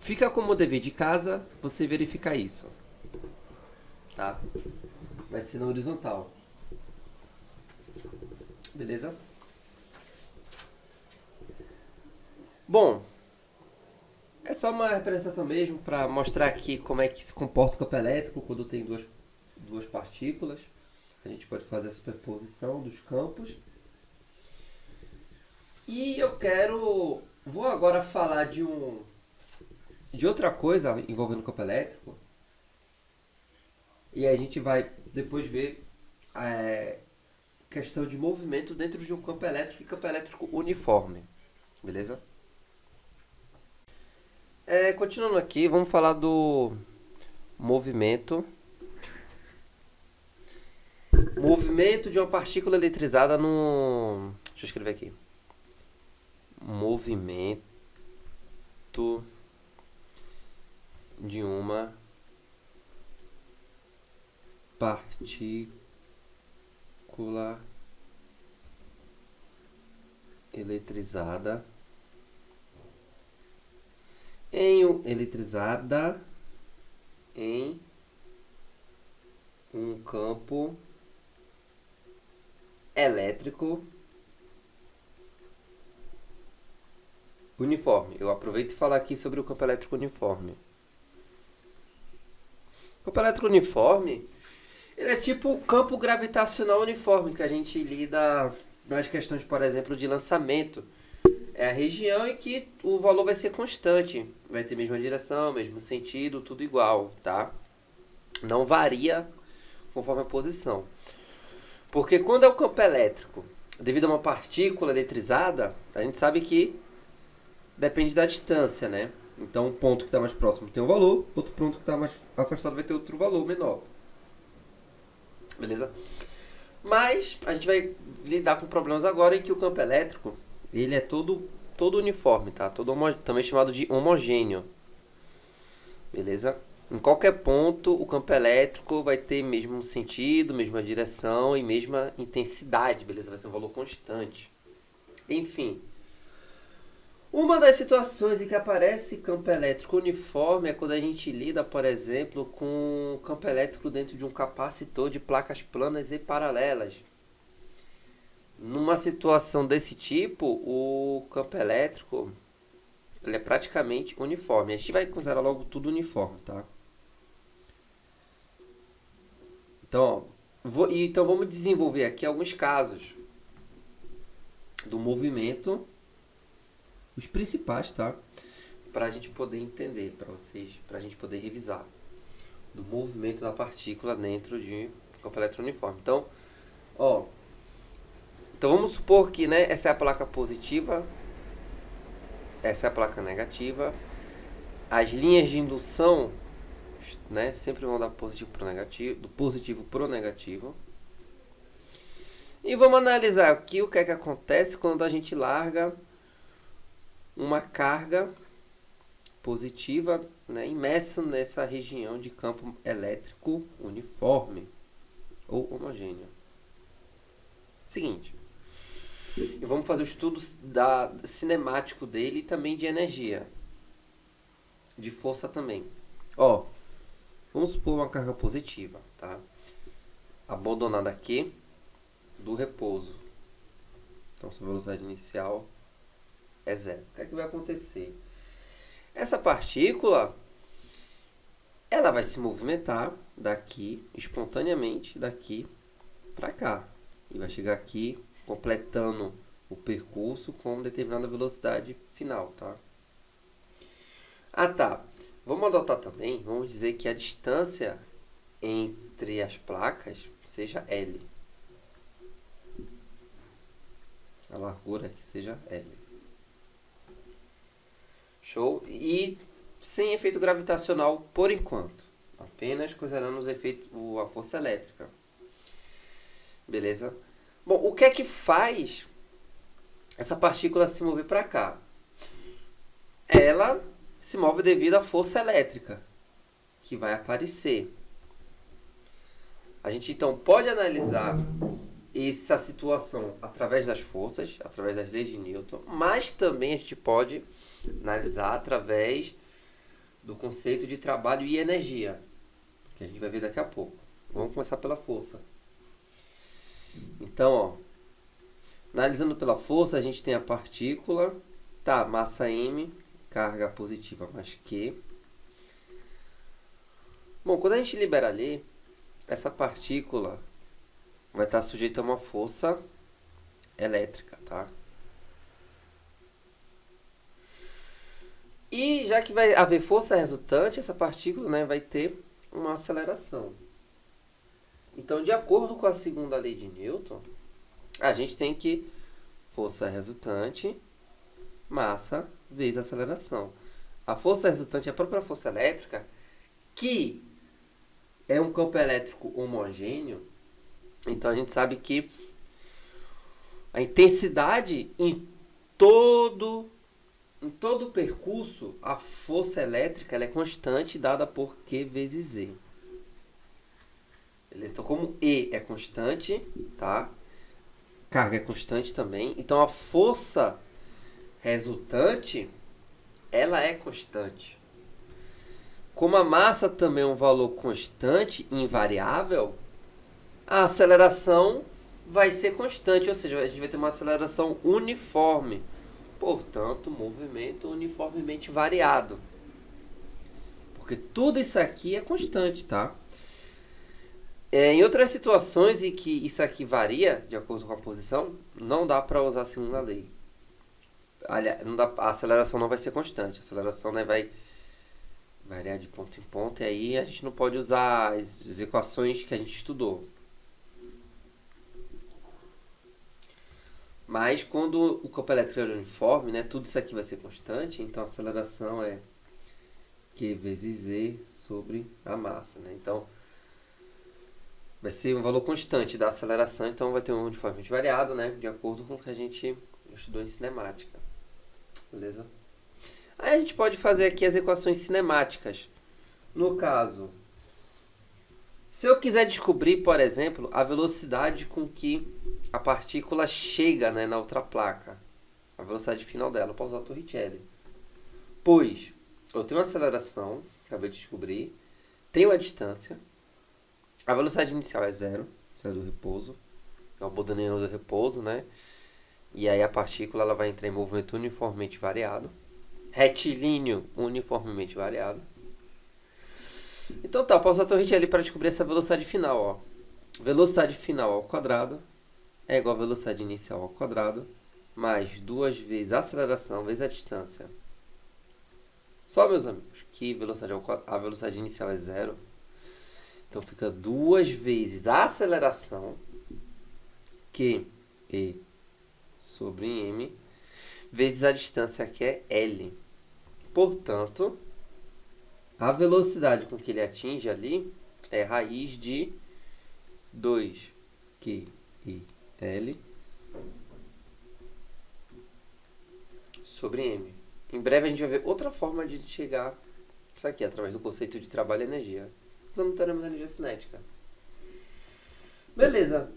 Fica como dever de casa você verificar isso. Tá? Vai ser na horizontal. Beleza? Bom, é só uma representação mesmo para mostrar aqui como é que se comporta o campo elétrico quando tem duas partículas. A gente pode fazer a superposição dos campos. E vou agora falar de outra coisa envolvendo o campo elétrico. E a gente vai depois ver a questão de movimento dentro de um campo elétrico e campo elétrico uniforme. Beleza? Continuando aqui, vamos falar do movimento. Movimento de uma partícula eletrizada no... Deixa eu escrever aqui. Movimento de uma partícula eletrizada em um campo elétrico uniforme. Eu aproveito e falar aqui sobre o campo elétrico uniforme. O campo elétrico uniforme, ele é tipo o campo gravitacional uniforme que a gente lida nas questões, por exemplo, de lançamento. É a região em que o valor vai ser constante, vai ter mesma direção, mesmo sentido, tudo igual, tá? Não varia conforme a posição. Porque quando é o campo elétrico, devido a uma partícula eletrizada, a gente sabe que depende da distância, né? Então, o ponto que está mais próximo tem um valor, outro ponto que está mais afastado vai ter outro valor menor. Beleza? Mas a gente vai lidar com problemas agora em que o campo elétrico, ele é todo uniforme, tá? Também chamado de homogêneo. Beleza? Em qualquer ponto, o campo elétrico vai ter mesmo sentido, mesma direção e mesma intensidade, beleza? Vai ser um valor constante. Enfim, uma das situações em que aparece campo elétrico uniforme é quando a gente lida, por exemplo, com campo elétrico dentro de um capacitor de placas planas e paralelas. Numa situação desse tipo, o campo elétrico ele é praticamente uniforme. A gente vai considerar logo tudo uniforme, tá? Então, então vamos desenvolver aqui alguns casos do movimento, os principais, tá? Para a gente poder entender, para vocês, para a gente poder revisar do movimento da partícula dentro de um campo eletrouniforme. Então, então vamos supor que, né, essa é a placa positiva, essa é a placa negativa. As linhas de indução, né, sempre vão dar positivo para negativo, do positivo para o negativo. E vamos analisar aqui o que é que acontece quando a gente larga uma carga positiva, né, imerso nessa região de campo elétrico uniforme ou homogêneo. Seguinte, e vamos fazer o estudo cinemático dele e também de energia, de força também. Vamos supor uma carga positiva, tá? Abandonada aqui do repouso. Então, sua velocidade inicial é zero. O que é que vai acontecer? Essa partícula, ela vai se movimentar daqui, espontaneamente, daqui para cá. E vai chegar aqui, completando o percurso com determinada velocidade final, tá? Tá. Vamos adotar também, vamos dizer que a distância entre as placas seja L. A largura aqui seja L. Show? E sem efeito gravitacional por enquanto. Apenas considerando os efeitos, a força elétrica. Beleza? Bom, o que é que faz essa partícula se mover para cá? Ela se move devido à força elétrica que vai aparecer. A gente então pode analisar essa situação através das forças, através das leis de Newton, mas também a gente pode analisar através do conceito de trabalho e energia, que a gente vai ver daqui a pouco. Vamos começar pela força. Então, analisando pela força, a gente tem a partícula, massa M, carga positiva mais Q. Bom, quando a gente libera ali, essa partícula vai estar sujeita a uma força elétrica, tá? E já que vai haver força resultante, essa partícula, né, vai ter uma aceleração. Então, de acordo com a segunda lei de Newton, a gente tem que força resultante, massa, vezes aceleração. A força resultante é a própria força elétrica, que é um campo elétrico homogêneo. Então, a gente sabe que a intensidade em todo o percurso, a força elétrica ela é constante, dada por Q vezes Z. Beleza? Então, como E é constante, tá? Carga é constante também. Então, a força resultante, ela é constante. Como a massa também é um valor constante, invariável, a aceleração vai ser constante, ou seja, a gente vai ter uma aceleração uniforme. Portanto, movimento uniformemente variado. Porque tudo isso aqui é constante, tá? Em outras situações em que isso aqui varia, de acordo com a posição, não dá para usar a segunda lei. Aliás, a aceleração não vai ser constante. A aceleração, né, vai variar de ponto em ponto, e aí a gente não pode usar as equações que a gente estudou. Mas quando o campo elétrico é uniforme, né, tudo isso aqui vai ser constante, então a aceleração é Q vezes Z sobre a massa, né? Então, vai ser um valor constante da aceleração, então vai ter um uniformemente variado, né, de acordo com o que a gente estudou em cinemática. Beleza? Aí a gente pode fazer aqui as equações cinemáticas No caso, se eu quiser descobrir, por exemplo, a velocidade com que a partícula chega, né, na outra placa, a velocidade final dela, eu posso usar o Torricelli. Pois eu tenho uma aceleração, acabei de descobrir, tenho a distância, a velocidade inicial é zero, sai do repouso, é o Bourdonnian do repouso, né? E aí a partícula ela vai entrar em movimento uniformemente variado, retilíneo uniformemente variado. Então tá, eu posso usar a Torricelli para descobrir essa velocidade final, ó. Velocidade final ao quadrado é igual a velocidade inicial ao quadrado, mais 2 vezes a aceleração vezes a distância. Só, meus amigos, que a velocidade inicial é zero. Então fica 2 vezes a aceleração, que E sobre M, vezes a distância, que é L. Portanto, a velocidade com que ele atinge ali é raiz de 2QIL sobre M. Em breve a gente vai ver outra forma de chegar isso aqui, através do conceito de trabalho e energia, usando o teorema da energia cinética. Beleza.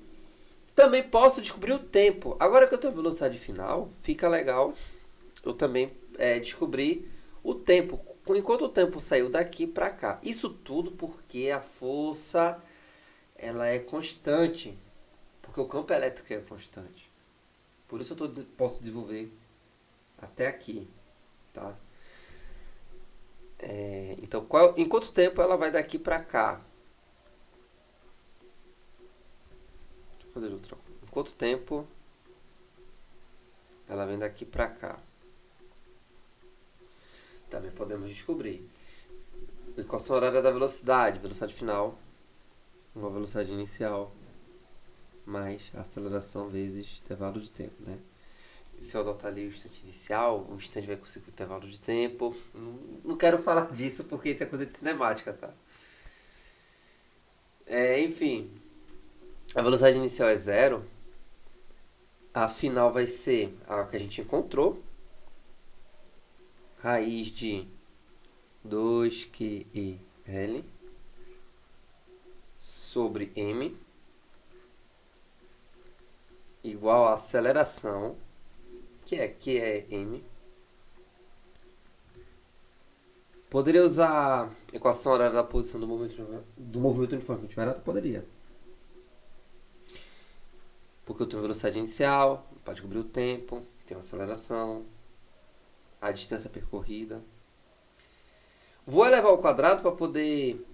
Também posso descobrir o tempo. Agora que eu tenho a velocidade final, fica legal eu também descobrir o tempo. Enquanto o tempo saiu daqui para cá. Isso tudo porque a força ela é constante. Porque o campo elétrico é constante. Por isso eu posso desenvolver até aqui. Tá? Então, em quanto tempo ela vai daqui para cá? Deixa eu fazer outra coisa. Em quanto tempo ela vem daqui para cá? Também podemos descobrir. Equação horária da velocidade. Velocidade final. Uma velocidade inicial. Mais a aceleração vezes intervalo de tempo, né? Se eu adotar ali o instante inicial, o instante vai conseguir o intervalo de tempo. Não quero falar disso porque isso é coisa de cinemática, tá? Enfim. A velocidade inicial é zero. A final vai ser a que a gente encontrou. Raiz de 2QIL sobre M igual a aceleração, que é M. Poderia usar a equação horária da posição do movimento uniformemente variado? Poderia. Porque eu tenho velocidade inicial, para descobrir o tempo, tenho aceleração, a distância percorrida. Vou elevar ao quadrado para poder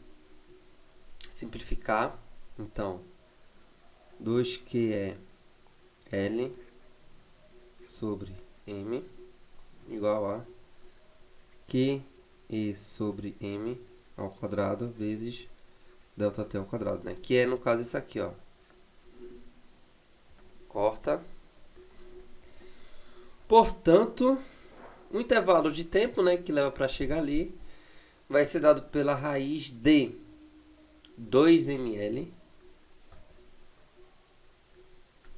simplificar. Então, 2QL sobre M igual a QE sobre M ao quadrado vezes ΔT ao quadrado, né? Que é, no caso, isso aqui, ó. Corta. Portanto, o intervalo de tempo, né, que leva para chegar ali, vai ser dado pela raiz de 2ml,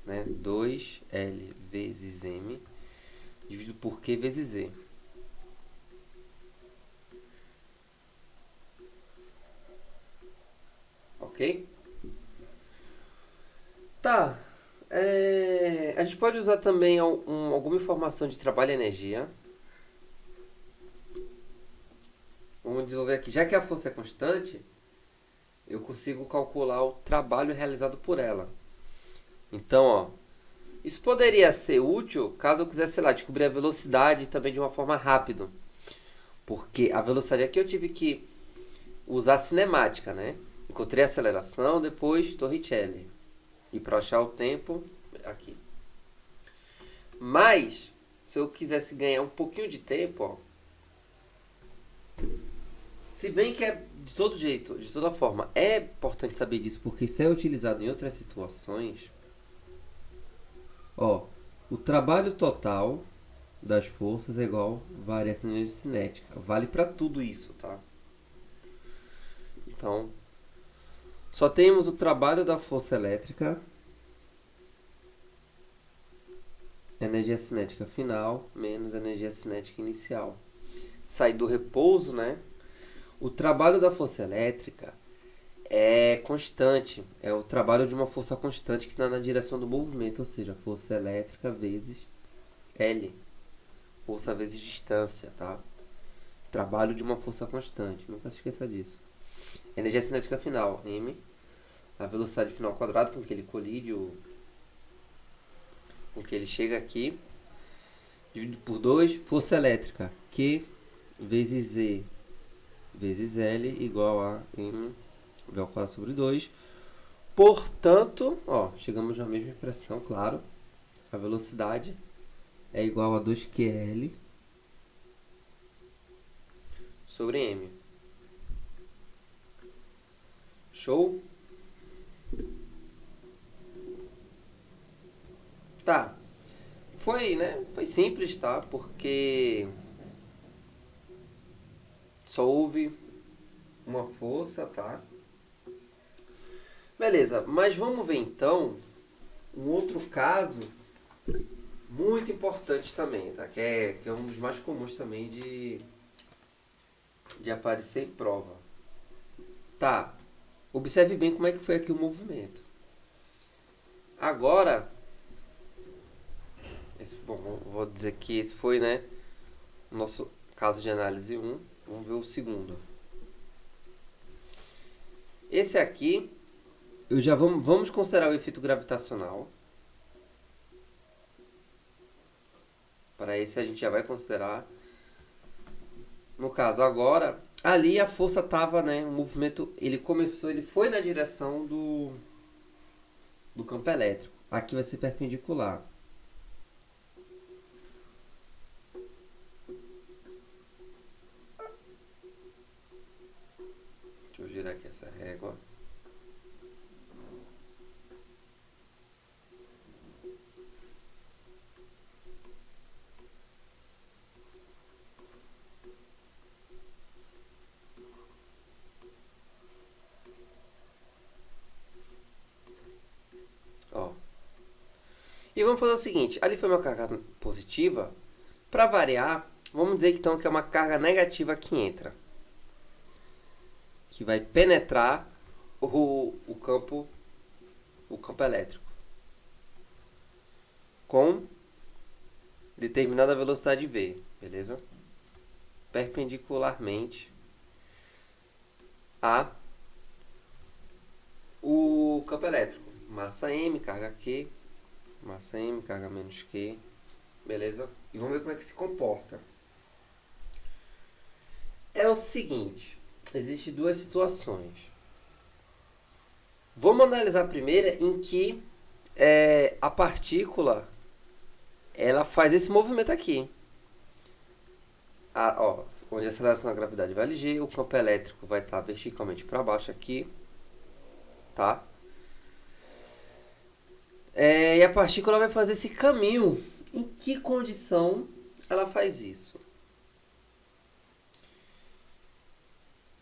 né, 2L vezes M, dividido por Q vezes Z. Ok? Tá. A gente pode usar também alguma informação de trabalho e energia. Vamos desenvolver aqui. Já que a força é constante, eu consigo calcular o trabalho realizado por ela. Então, ó, isso poderia ser útil caso eu quisesse, sei lá, descobrir a velocidade também de uma forma rápida. Porque a velocidade aqui eu tive que usar a cinemática, né? Encontrei a aceleração, depois Torricelli. E para achar o tempo, aqui. Mas, se eu quisesse ganhar um pouquinho de tempo, ó, se bem que é de todo jeito, de toda forma, é importante saber disso, porque isso é utilizado em outras situações. Ó, o trabalho total das forças é igual a variação de energia cinética. Vale para tudo isso, tá? Então, só temos o trabalho da força elétrica, energia cinética final, menos energia cinética inicial. Sai do repouso, né? O trabalho da força elétrica é constante. É o trabalho de uma força constante que está na direção do movimento, ou seja, força elétrica vezes L. Força vezes distância, tá? Trabalho de uma força constante. Nunca se esqueça disso. Energia cinética final, M. A velocidade final ao quadrado com que ele colide, com que ele chega aqui. Dividido por 2. Força elétrica, Q vezes Z vezes L igual a M V ao quadrado sobre 2. Portanto, ó, chegamos na mesma expressão, claro. A velocidade é igual a 2QL sobre M. Show? Tá. Foi, né? Foi simples, tá? Porque só houve uma força, tá? Beleza, mas vamos ver então um outro caso muito importante também, tá? Que é um dos mais comuns também de aparecer em prova. Tá, observe bem como é que foi aqui o movimento. Agora, vou dizer que esse foi, né, o nosso caso de análise 1. Vamos ver o segundo. Esse aqui, vamos considerar o efeito gravitacional. Para esse a gente já vai considerar. No caso agora, ali a força estava, né, o movimento, ele foi na direção do campo elétrico. Aqui vai ser perpendicular. Deixa eu girar aqui essa régua. E vamos fazer o seguinte, ali foi uma carga positiva. Para variar, vamos dizer então que é uma carga negativa que entra. Que vai penetrar o campo elétrico. Com determinada velocidade V, beleza? Perpendicularmente a o campo elétrico. Massa M, carga Q. Massa M, carga menos Q. Beleza? E vamos ver como é que se comporta. É o seguinte. Existem duas situações. Vamos analisar a primeira em que a partícula ela faz esse movimento aqui. Onde a aceleração da gravidade vale G, o campo elétrico vai estar verticalmente para baixo aqui. Tá? E a partícula vai fazer esse caminho. Em que condição ela faz isso?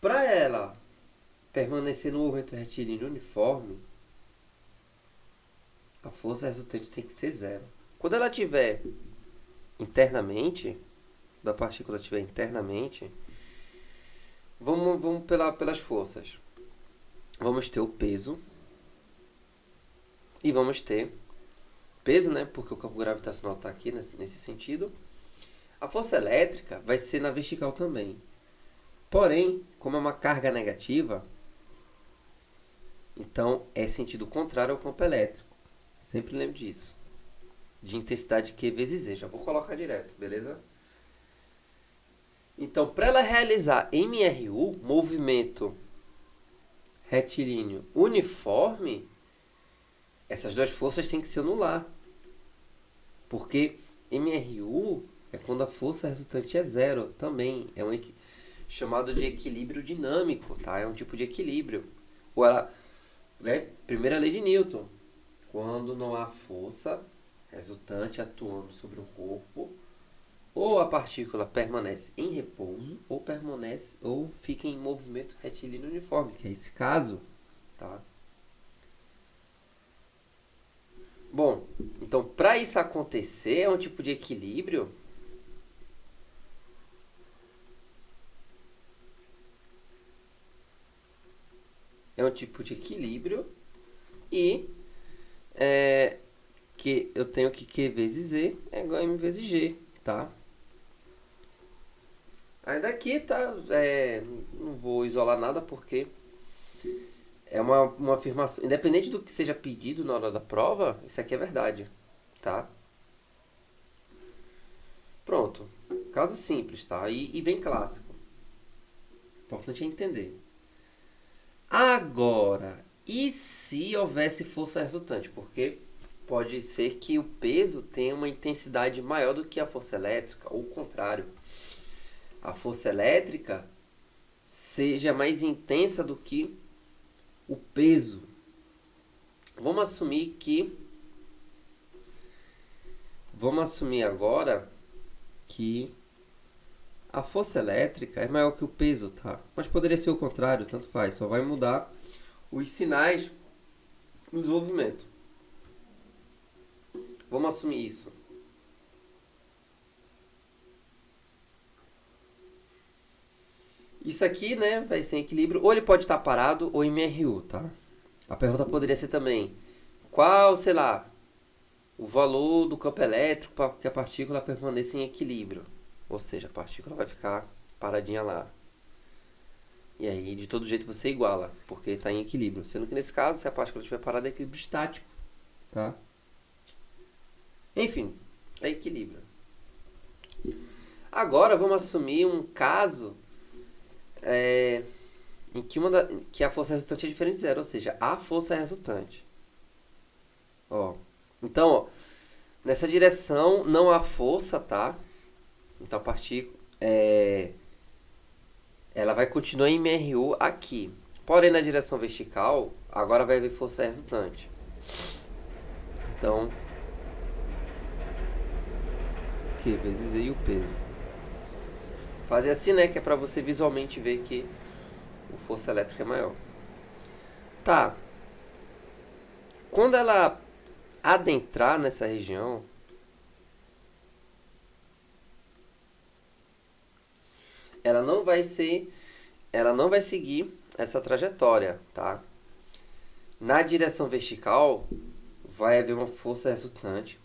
Para ela permanecer no movimento retilíneo uniforme, a força resultante tem que ser zero. Quando ela estiver internamente, da partícula estiver internamente, vamos pelas forças. Vamos ter o peso. E vamos ter peso, né? Porque o campo gravitacional está aqui nesse sentido. A força elétrica vai ser na vertical também. Porém, como é uma carga negativa, então é sentido contrário ao campo elétrico. Sempre lembre disso. De intensidade Q vezes Z. Já vou colocar direto, beleza? Então, para ela realizar MRU, movimento retilíneo uniforme, essas duas forças têm que se anular. Porque MRU é quando a força resultante é zero também. É chamado de equilíbrio dinâmico, tá? É um tipo de equilíbrio. Ou ela, primeira lei de Newton. Quando não há força resultante atuando sobre um corpo, ou a partícula permanece em repouso, ou fica em movimento retilíneo uniforme, que é esse caso, tá? Bom, então para isso acontecer, é um tipo de equilíbrio é um tipo de equilíbrio e que eu tenho que Q vezes E é igual a M vezes G, tá? Aí daqui, tá? Não vou isolar nada porque é uma afirmação. Independente do que seja pedido na hora da prova, isso aqui é verdade, tá? Pronto. Caso simples, tá? E bem clássico. Importante é entender. Agora, e se houvesse força resultante? Porque pode ser que o peso tenha uma intensidade maior do que a força elétrica, ou o contrário. A força elétrica seja mais intensa do que o peso. Vamos assumir agora que a força elétrica é maior que o peso, tá? Mas poderia ser o contrário, tanto faz. Só vai mudar os sinais no desenvolvimento. Vamos assumir isso. Isso aqui, né, vai ser em equilíbrio. Ou ele pode estar parado ou em MRU, tá? A pergunta poderia ser também: qual, sei lá, o valor do campo elétrico para que a partícula permaneça em equilíbrio? Ou seja, a partícula vai ficar paradinha lá. E aí, de todo jeito, você iguala, porque está em equilíbrio. Sendo que nesse caso, se a partícula estiver parada, é equilíbrio estático, tá? Enfim, é equilíbrio. Agora, vamos assumir um caso em que a força resultante é diferente de zero, ou seja, a força resultante. Ó. Então, ó, nessa direção não há força, tá? Então a partícula ela vai continuar em MRU aqui. Porém, na direção vertical, agora vai haver força resultante. Então, Q vezes E e o peso. Fazer assim, né? Que é para você visualmente ver que a força elétrica é maior. Tá. Quando ela adentrar nessa região, ela não vai seguir essa trajetória, tá? Na direção vertical vai haver uma força resultante.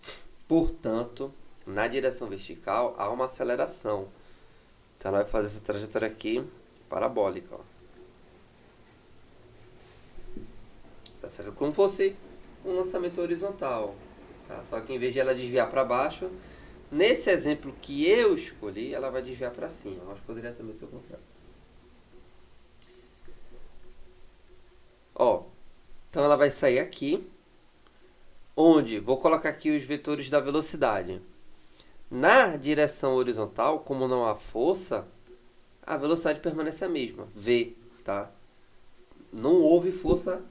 Portanto, na direção vertical há uma aceleração. Então ela vai fazer essa trajetória aqui parabólica, ó. Tá certo? Como fosse um lançamento horizontal, tá? Só que em vez de ela desviar para baixo, nesse exemplo que eu escolhi, ela vai desviar para cima. Mas poderia também ser o contrário. Ó, então ela vai sair aqui, onde vou colocar aqui os vetores da velocidade. Na direção horizontal, como não há força, a velocidade permanece a mesma, v, tá? Não houve força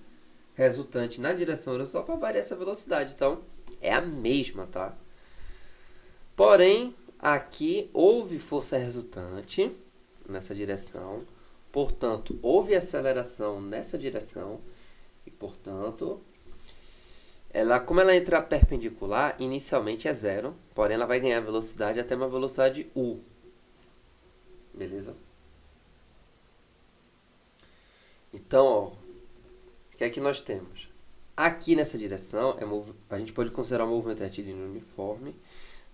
resultante na direção horizontal para variar essa velocidade, então é a mesma, tá? Porém, aqui houve força resultante nessa direção, portanto, houve aceleração nessa direção e, portanto, como ela entra perpendicular, inicialmente é zero, porém ela vai ganhar velocidade até uma velocidade u. Beleza? Então, ó, o que é que nós temos? Aqui nessa direção, a gente pode considerar um movimento retilíneo uniforme.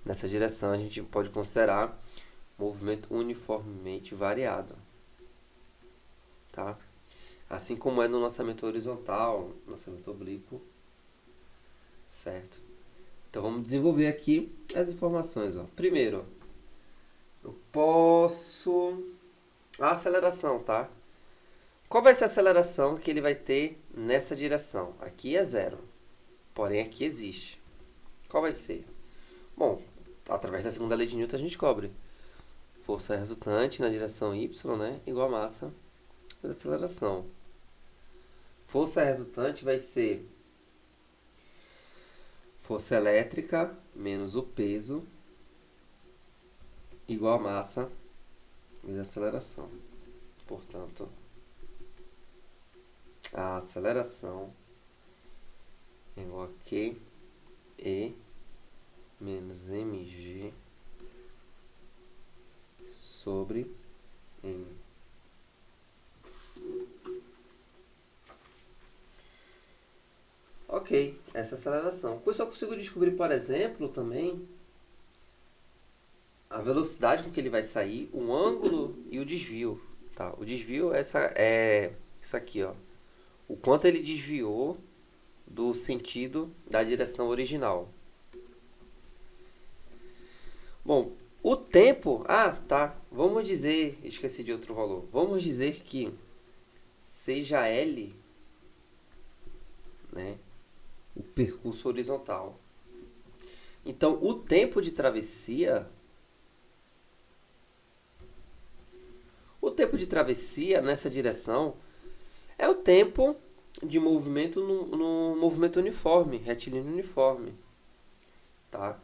Nessa direção, a gente pode considerar movimento uniformemente variado. Tá? Assim como é no lançamento horizontal, lançamento oblíquo. Certo? Então, vamos desenvolver aqui as informações. Ó. Primeiro, eu posso... A aceleração, tá? Qual vai ser a aceleração que ele vai ter nessa direção? Aqui é zero, porém aqui existe. Qual vai ser? Bom, através da segunda lei de Newton a gente cobre. Força resultante na direção y, né, igual a massa vezes aceleração. Força resultante vai ser força elétrica menos o peso igual a massa vezes aceleração. Portanto, a aceleração é igual a Q E menos mg sobre m. Ok, essa é a aceleração. Com isso eu consigo descobrir, por exemplo, também a velocidade com que ele vai sair, o ângulo e o desvio. Tá, o desvio é isso aqui, ó. O quanto ele desviou do sentido da direção original. Bom, o tempo... Ah, tá. Vamos dizer... Esqueci de outro valor. Vamos dizer que seja L, né, o percurso horizontal. Então, o tempo de travessia... O tempo de travessia nessa direção é o tempo de movimento no movimento uniforme, retilíneo uniforme. Tá?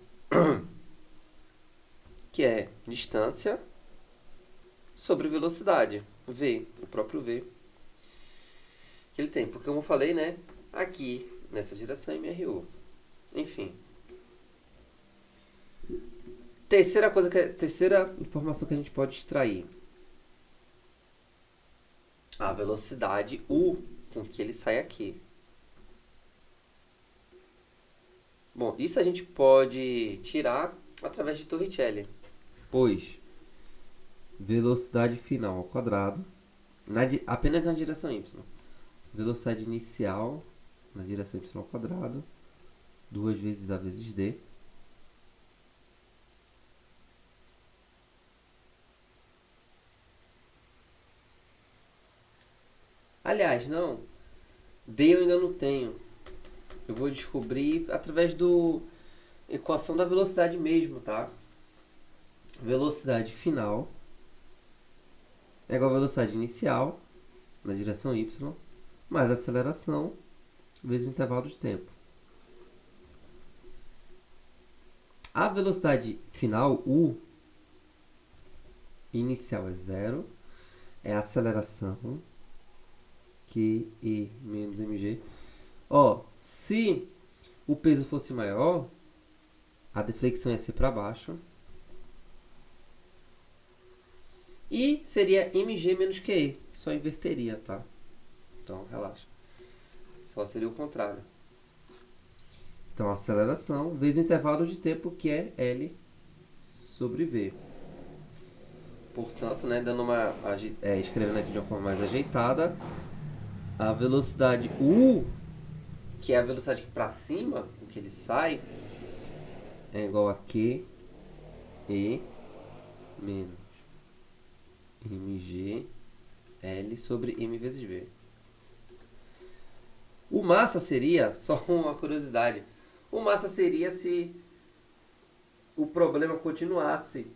Que é distância sobre velocidade, v, o próprio v que ele tem, porque como eu falei, né, aqui nessa direção é MRU. Enfim. Terceira informação que a gente pode extrair. A velocidade U com que ele sai aqui. Bom, isso a gente pode tirar através de Torricelli. Pois velocidade final ao quadrado apenas na direção y. Velocidade inicial na direção y ao quadrado 2 vezes a vezes d. Aliás, não. D eu ainda não tenho. Eu vou descobrir através do equação da velocidade mesmo, tá? Velocidade final é igual a velocidade inicial na direção y mais a aceleração vezes o intervalo de tempo. A velocidade final, U, inicial é 0, é a aceleração, QE menos mg. Ó, se o peso fosse maior, a deflexão ia ser para baixo. E seria mg menos QE. Só inverteria, tá? Então, relaxa. Só seria o contrário. Então, a aceleração vezes o intervalo de tempo, que é L sobre V. Portanto, né, escrevendo aqui de uma forma mais ajeitada, a velocidade U, que é a velocidade para cima, com que ele sai, é igual a Q E menos mg L sobre m vezes v. O massa seria, só uma curiosidade, o massa seria se o problema continuasse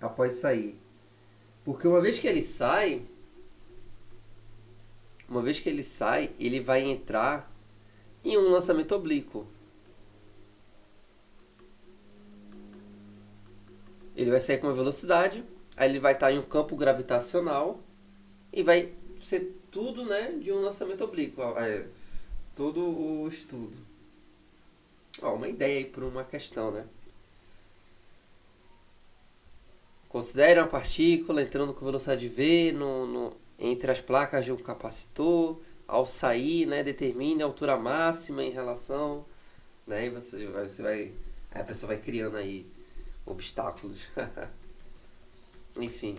após sair. Porque uma vez que ele sai, ele vai entrar em um lançamento oblíquo. Ele vai sair com uma velocidade, aí ele vai estar em um campo gravitacional e vai ser tudo, né, de um lançamento oblíquo. Todo o estudo. Uma ideia aí para uma questão, né? Considere uma partícula entrando com velocidade v entre as placas de um capacitor. Ao sair, né, determine a altura máxima em relação, né, e você vai, aí a pessoa vai criando aí obstáculos. Enfim.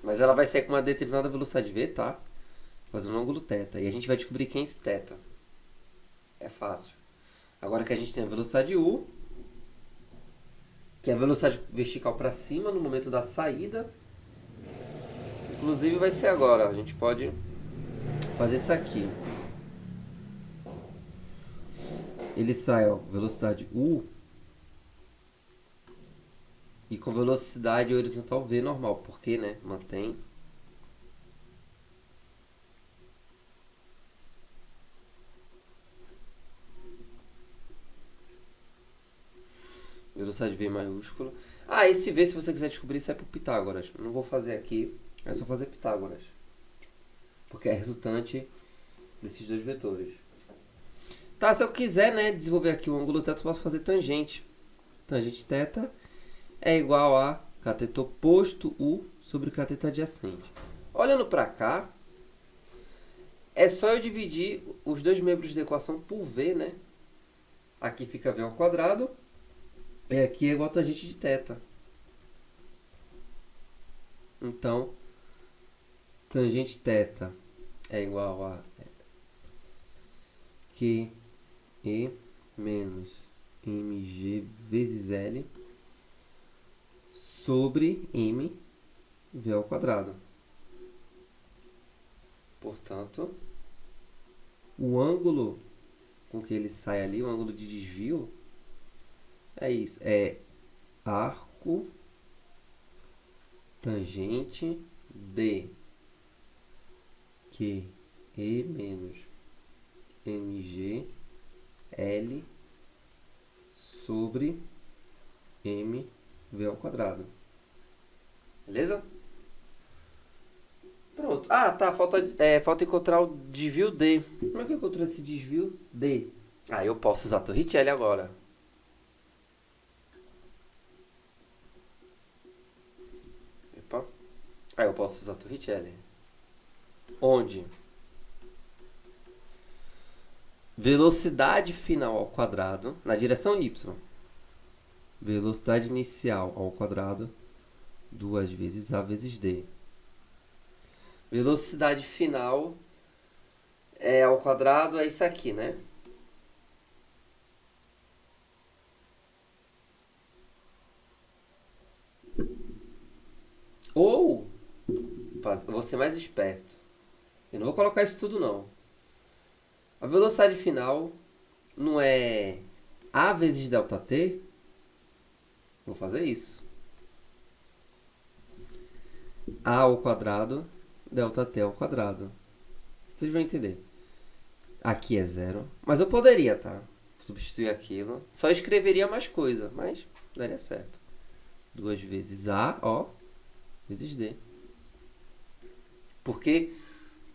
Mas ela vai sair com uma determinada velocidade v, tá? Fazendo um ângulo θ. E a gente vai descobrir quem é esse θ. É fácil. Agora que a gente tem a velocidade u, que é a velocidade vertical para cima no momento da saída. Inclusive vai ser agora. A gente pode fazer isso aqui. Ele sai, ó, velocidade u e com velocidade horizontal v normal, porque, né, mantém. Velocidade v maiúscula. Esse v, se você quiser descobrir, isso é por Pitágoras. Não vou fazer aqui, é só fazer Pitágoras. Porque é resultante desses dois vetores. Tá, se eu quiser, né, desenvolver aqui o ângulo θ, eu posso fazer tangente. Tangente θ é igual a cateto oposto U sobre cateto adjacente. Olhando para cá, É só eu dividir os dois membros da equação por V, né? Aqui fica V ao quadrado. E aqui é igual a tangente de θ. Então, tangente θ é igual a QE menos mg vezes L sobre m V ao quadrado. Portanto, o ângulo com que ele sai ali, o ângulo de desvio, é isso. É arco tangente de QE menos mg L sobre m V ao quadrado. Beleza? Pronto. Ah, tá. Falta encontrar o desvio D. Como é que eu encontro esse desvio D? Ah, eu posso usar Torricelli agora. Epa. Ah, eu posso usar Torricelli. Onde? Velocidade final ao quadrado, na direção y. Velocidade inicial ao quadrado, 2 vezes A vezes D. Velocidade final ao quadrado é isso aqui, né? Ou, vou ser mais esperto. Eu não vou colocar isso tudo, não. A velocidade final não é A vezes ΔT? Vou fazer isso. A ao quadrado, ΔT ao quadrado. Vocês vão entender. Aqui é zero. Mas eu poderia, tá? Substituir aquilo. Só escreveria mais coisa, mas daria certo. 2 vezes A, ó, vezes D. Porque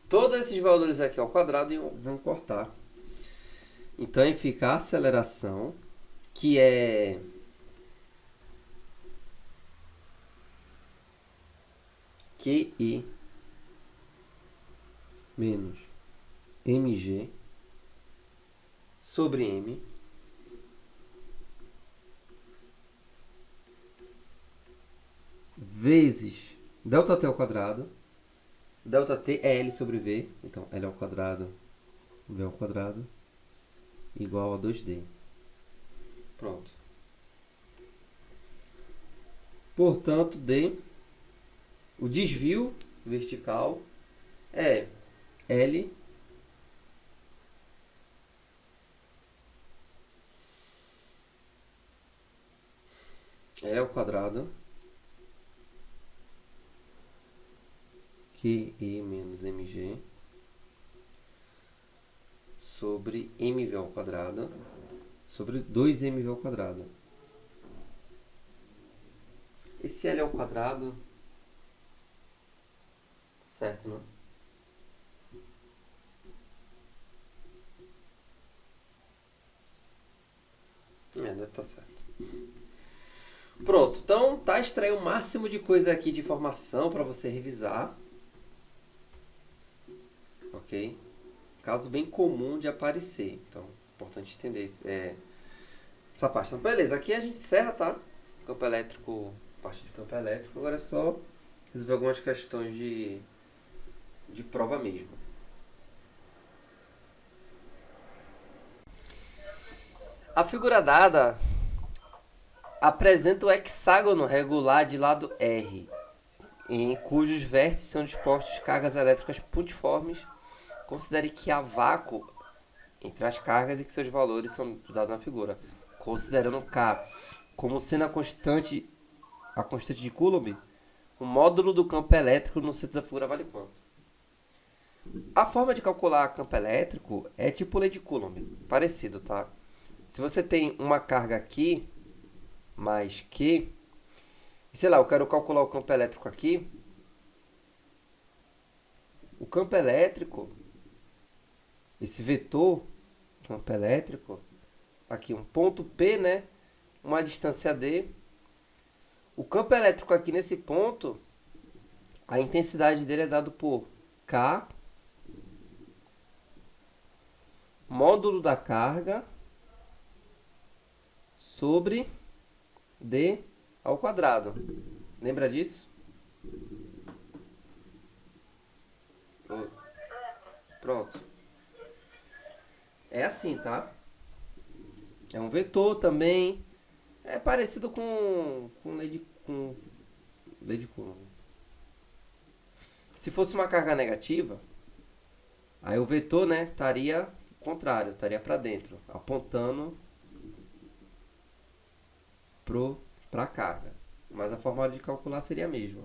todos esses valores aqui ao quadrado vão cortar. Então, aí fica a aceleração, que é QI menos mg sobre m vezes ΔT ao quadrado. ΔT é L sobre V, então L ao quadrado, V ao quadrado, igual a 2D. Pronto. Portanto, D, o desvio vertical é L ao quadrado QE menos mg sobre mv ao quadrado sobre 2mv ao quadrado. Esse L ao quadrado, certo, não? Deve estar certo. Pronto, então tá, extrair o máximo de coisa aqui de informação para você revisar. Ok? Caso bem comum de aparecer. Então, importante entender essa parte. Então, beleza, aqui a gente encerra, tá? Campo elétrico, parte de campo elétrico. Agora é só resolver algumas questões de prova mesmo. A figura dada apresenta o hexágono regular de lado R, em cujos vértices são dispostos cargas elétricas pontiformes. Considere que há vácuo entre as cargas e que seus valores são dados na figura. Considerando K como sendo a constante de Coulomb, o módulo do campo elétrico no centro da figura vale quanto? A forma de calcular campo elétrico é tipo lei de Coulomb, parecido, tá? Se você tem uma carga aqui, mais Q, e sei lá, eu quero calcular o campo elétrico aqui, o campo elétrico, esse vetor, campo elétrico, aqui um ponto P, né? Uma distância D. O campo elétrico aqui nesse ponto, a intensidade dele é dado por K módulo da carga sobre d ao quadrado. Lembra disso? Pronto. É assim, tá? É um vetor também. É parecido com lei de Coulomb. Se fosse uma carga negativa, aí o vetor, né, estaria contrário, estaria para dentro, apontando para a carga. Mas a forma de calcular seria a mesma.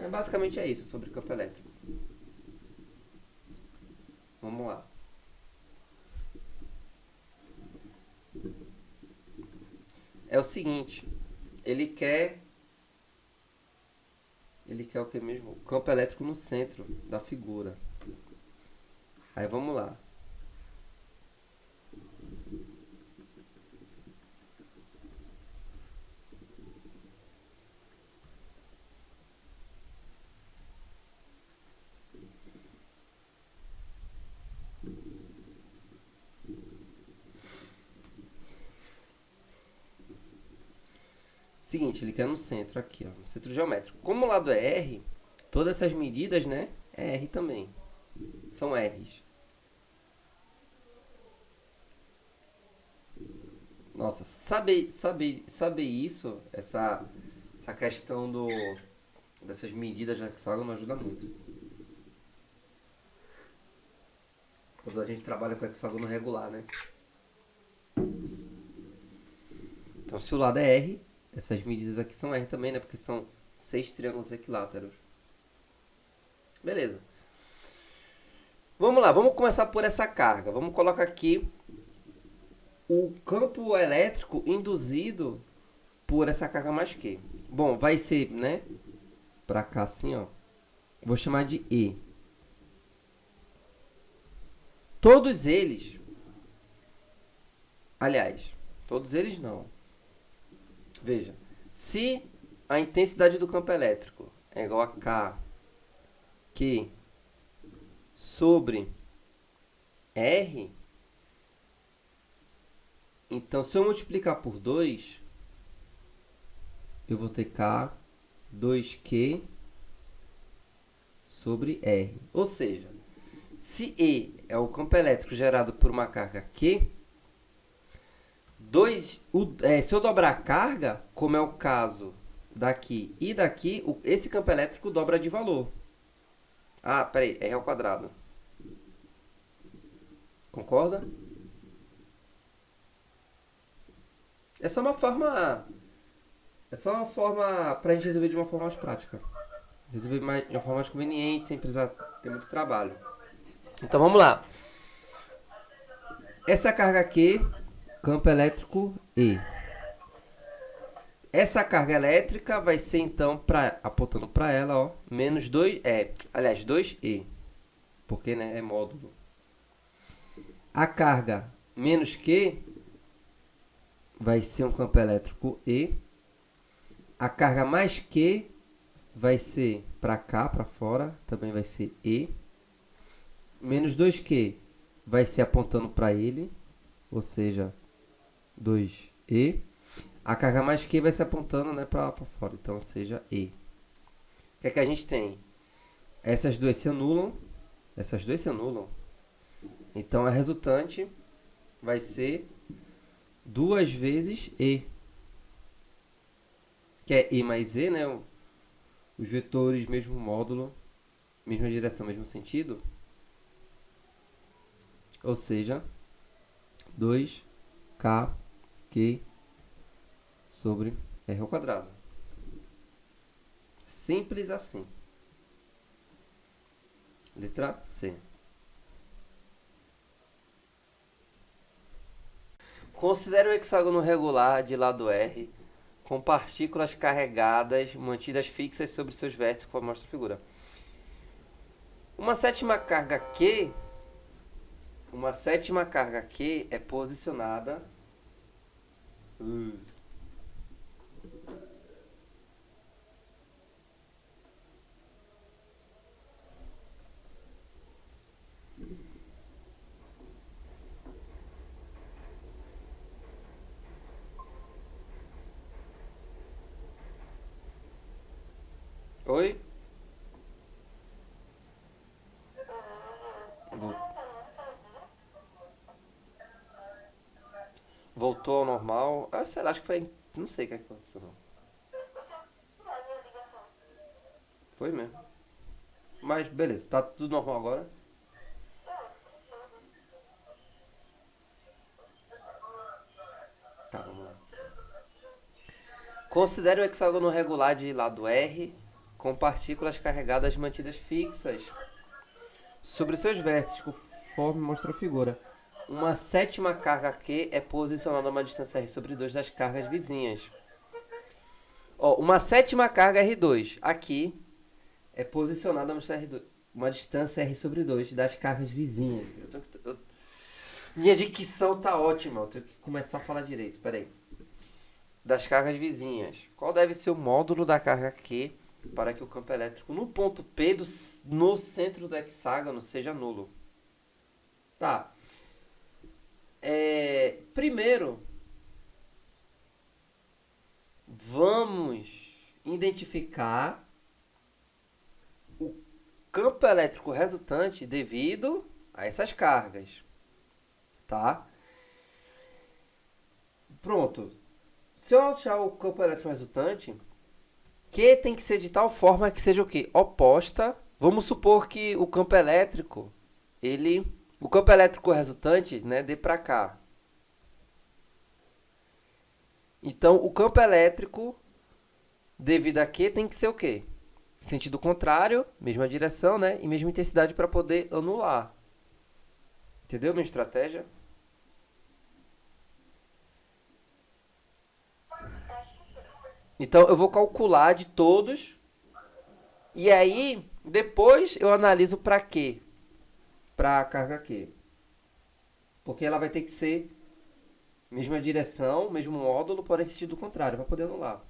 Basicamente é isso sobre campo elétrico. Vamos lá. É o seguinte, ele quer o que mesmo? O campo elétrico no centro da figura. Aí vamos lá. Seguinte, ele quer no centro aqui, ó, no centro geométrico. Como o lado é R, todas essas medidas, né, é R também. São R's. Nossa, saber isso, essa questão dessas medidas de hexágono ajuda muito. Quando a gente trabalha com hexágono regular, né? Então, se o lado é R, essas medidas aqui são R também, né? Porque são 6 triângulos equiláteros. Beleza. Vamos lá, vamos começar por essa carga. Vamos colocar aqui o campo elétrico induzido por essa carga mais Q. Bom, vai ser, né? Pra cá assim, ó. Vou chamar de E. Todos eles... Aliás, todos eles não. Veja, se a intensidade do campo elétrico é igual a K, Q, sobre R, então se eu multiplicar por 2, eu vou ter K 2Q sobre R. Ou seja, se E é o campo elétrico gerado por uma carga Q, se eu dobrar a carga, como é o caso daqui e daqui, esse campo elétrico dobra de valor. Ah, peraí, R ao quadrado. Concorda? É só uma forma para a gente resolver de uma forma mais prática. Resolver de uma forma mais conveniente, sem precisar ter muito trabalho. Então vamos lá. Essa carga aqui, campo elétrico E. Essa carga elétrica vai ser então, apontando para ela, ó, menos 2E. Porque, né, é módulo. A carga menos Q vai ser um campo elétrico E. A carga mais Q vai ser para cá, para fora, também vai ser E. Menos 2Q vai ser apontando para ele, ou seja, 2E. A carga mais Q vai ser apontando, né, para fora, então seja E. O que é que a gente tem? Essas duas se anulam. Então a resultante vai ser 2 vezes E. Que é E mais E, né? Os vetores, mesmo módulo, mesma direção, mesmo sentido. Ou seja, 2kq sobre R ao quadrado. Simples assim. Letra C. Considere um hexágono regular de lado R com partículas carregadas mantidas fixas sobre seus vértices, como mostra a figura. Uma sétima carga Q é posicionada Oi? Vol- Voltou ao normal. Ah, sei lá, acho que foi. Não sei o que aconteceu, não. Foi mesmo. Mas beleza, tá tudo normal agora? Tá, vamos lá. Considere o hexágono regular de lado R com partículas carregadas mantidas fixas sobre seus vértices, conforme mostra a figura. Uma sétima carga Q é posicionada a uma distância R sobre 2 das cargas vizinhas. Ó, uma sétima carga R2 aqui é posicionada a uma distância R sobre 2 das cargas vizinhas. Minha dicção tá ótima, eu tenho que começar a falar direito, peraí. Das cargas vizinhas. Qual deve ser o módulo da carga Q para que o campo elétrico no ponto P no centro do hexágono seja nulo? Tá. Primeiro, vamos identificar o campo elétrico resultante devido a essas cargas. Tá? Pronto. Se eu achar o campo elétrico resultante, Q tem que ser de tal forma que seja o quê? Oposta. Vamos supor que o campo elétrico, o campo elétrico resultante, né, dê para cá. Então, o campo elétrico devido a Q tem que ser o quê? Sentido contrário, mesma direção, né, e mesma intensidade para poder anular. Entendeu minha estratégia? Então, eu vou calcular de todos e aí depois eu analiso para quê? Para a carga Q. Porque ela vai ter que ser mesma direção, mesmo módulo, porém sentido contrário, para poder anular.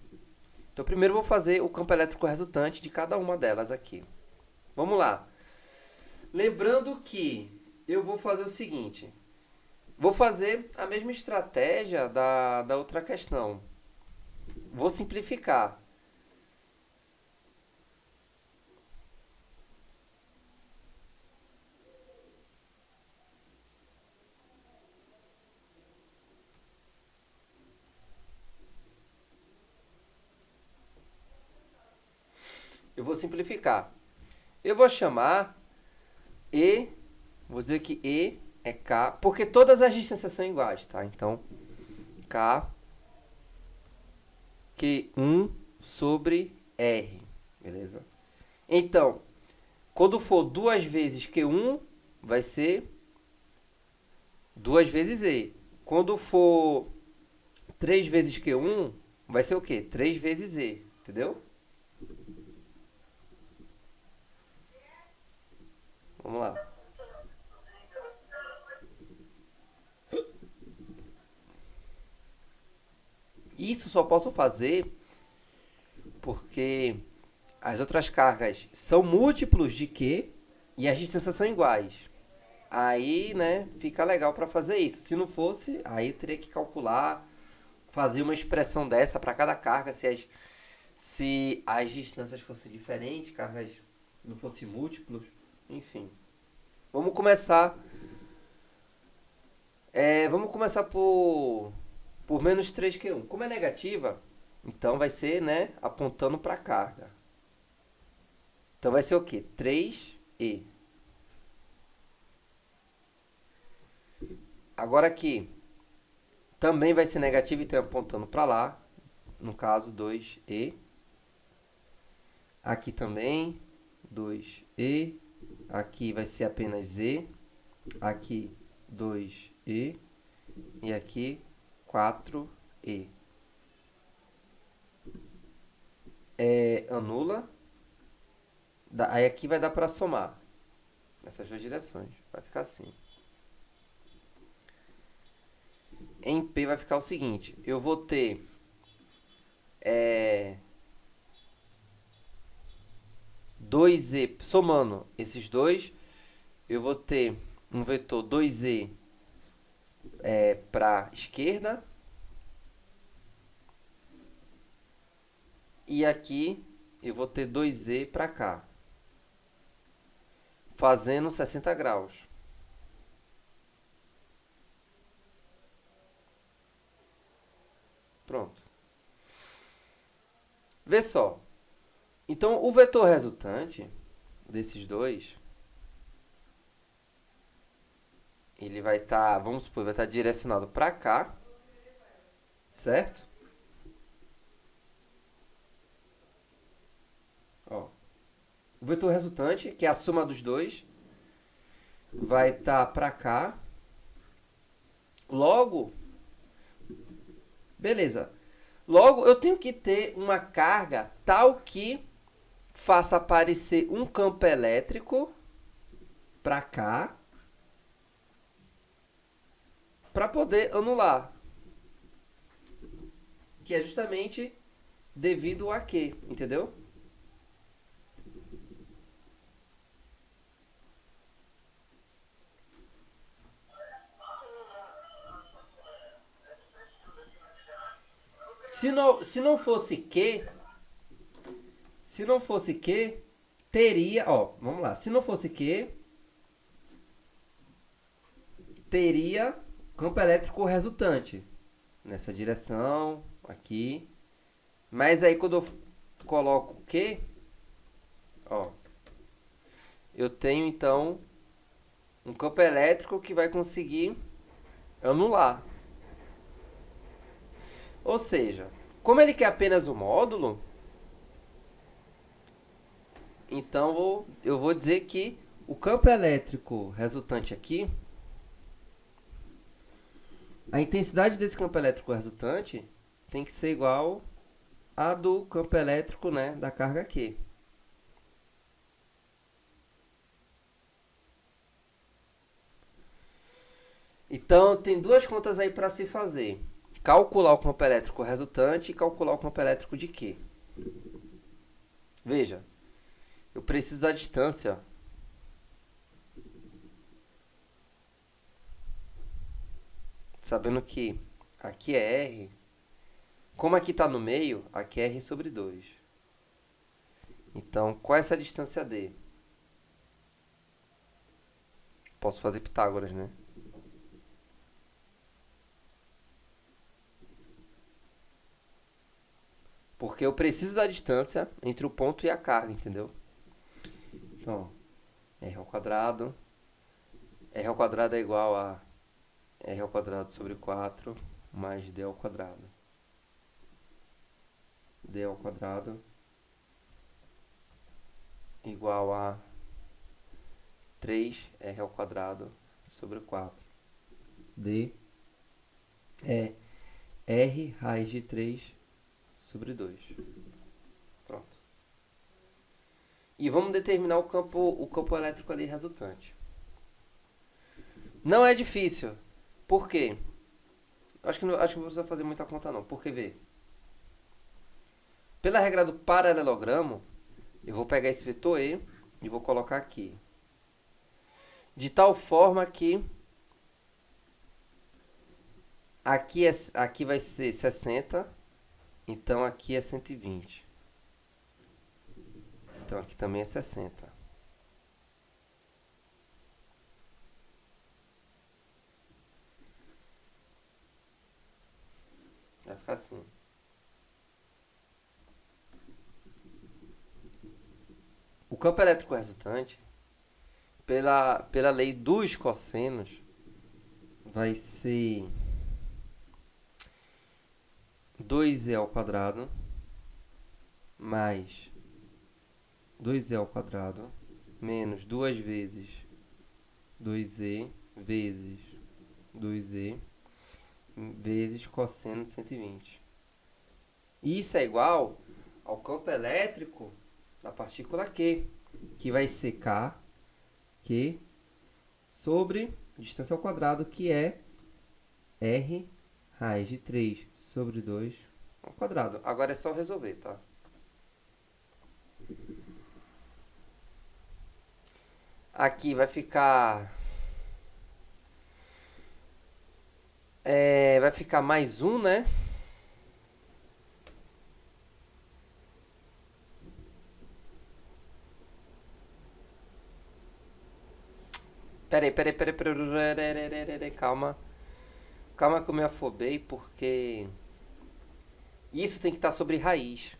Então, primeiro eu vou fazer o campo elétrico resultante de cada uma delas aqui. Vamos lá. Lembrando que eu vou fazer o seguinte. Vou fazer a mesma estratégia da outra questão. Vou simplificar. Eu vou simplificar. Eu vou chamar E, vou dizer que E é K, porque todas as distâncias são iguais, tá? Então, K, Q1 sobre R, beleza? Então, quando for duas vezes Q1, vai ser duas vezes E. Quando for 3 vezes Q1, vai ser o quê? 3 vezes E, entendeu? Vamos lá. Isso só posso fazer porque as outras cargas são múltiplos de Q e as distâncias são iguais. Aí, né, fica legal para fazer isso. Se não fosse, aí teria que calcular, fazer uma expressão dessa para cada carga, se as distâncias fossem diferentes, cargas não fossem múltiplos, enfim. Vamos começar. Vamos começar por menos 3Q1. Como é negativa, então vai ser, né, apontando para a carga. Então vai ser o quê? 3E. Agora aqui, também vai ser negativo, então apontando para lá. No caso, 2E. Aqui também, 2E. Aqui vai ser apenas E. Aqui, 2E. E aqui, 4E. Anula. Aí aqui vai dar para somar. Essas duas direções. Vai ficar assim. Em P vai ficar o seguinte. Eu vou ter 2E, somando esses dois, eu vou ter um vetor 2E para esquerda. E aqui eu vou ter 2z para cá, fazendo 60 graus. Pronto. Vê só. Então, o vetor resultante desses dois, ele vai estar, vamos supor, vai estar direcionado para cá, certo? Ó. O vetor resultante, que é a soma dos dois, vai estar para cá. Logo, beleza. Logo, eu tenho que ter uma carga tal que faça aparecer um campo elétrico para cá, para poder anular. Que é justamente devido a quê, entendeu? Se não fosse que, teria, ó, vamos lá. Se não fosse que, teria campo elétrico resultante nessa direção, aqui. Mas aí quando eu coloco que, ó, eu tenho então um campo elétrico que vai conseguir anular. Ou seja, como ele quer apenas o módulo, então eu vou dizer que o campo elétrico resultante aqui, a intensidade desse campo elétrico resultante tem que ser igual à do campo elétrico, né, da carga Q. Então, tem duas contas aí para se fazer. Calcular o campo elétrico resultante e calcular o campo elétrico de Q. Veja, eu preciso da distância. Sabendo que aqui é R. Como aqui está no meio, aqui é R sobre 2. Então, qual é essa distância D? Posso fazer Pitágoras, né? Porque eu preciso da distância entre o ponto e a carga, entendeu? Então, R ao quadrado. R ao quadrado é igual a R ao quadrado sobre 4 mais D ao quadrado. D ao quadrado igual a 3R ao quadrado sobre 4. D é R raiz de 3 sobre 2. Pronto. E vamos determinar o campo elétrico ali resultante. Não é difícil. Por quê? Acho que não precisa fazer muita conta não. Porque, vê. Pela regra do paralelogramo, eu vou pegar esse vetor E e vou colocar aqui. De tal forma que aqui vai ser 60, então aqui é 120. Então aqui também é 60. Vai ficar assim. O campo elétrico resultante, pela lei dos cossenos, vai ser 2e ao quadrado mais 2e ao quadrado menos 2 vezes 2e vezes 2e vezes cosseno de 120. Isso é igual ao campo elétrico da partícula Q, que vai ser K, Q, sobre distância ao quadrado, que é R raiz de 3 sobre 2 ao quadrado. Agora é só resolver, tá? Aqui vai ficar... vai ficar mais 1, né? Peraí. Calma. Calma que eu me afobei, porque isso tem que estar sobre raiz.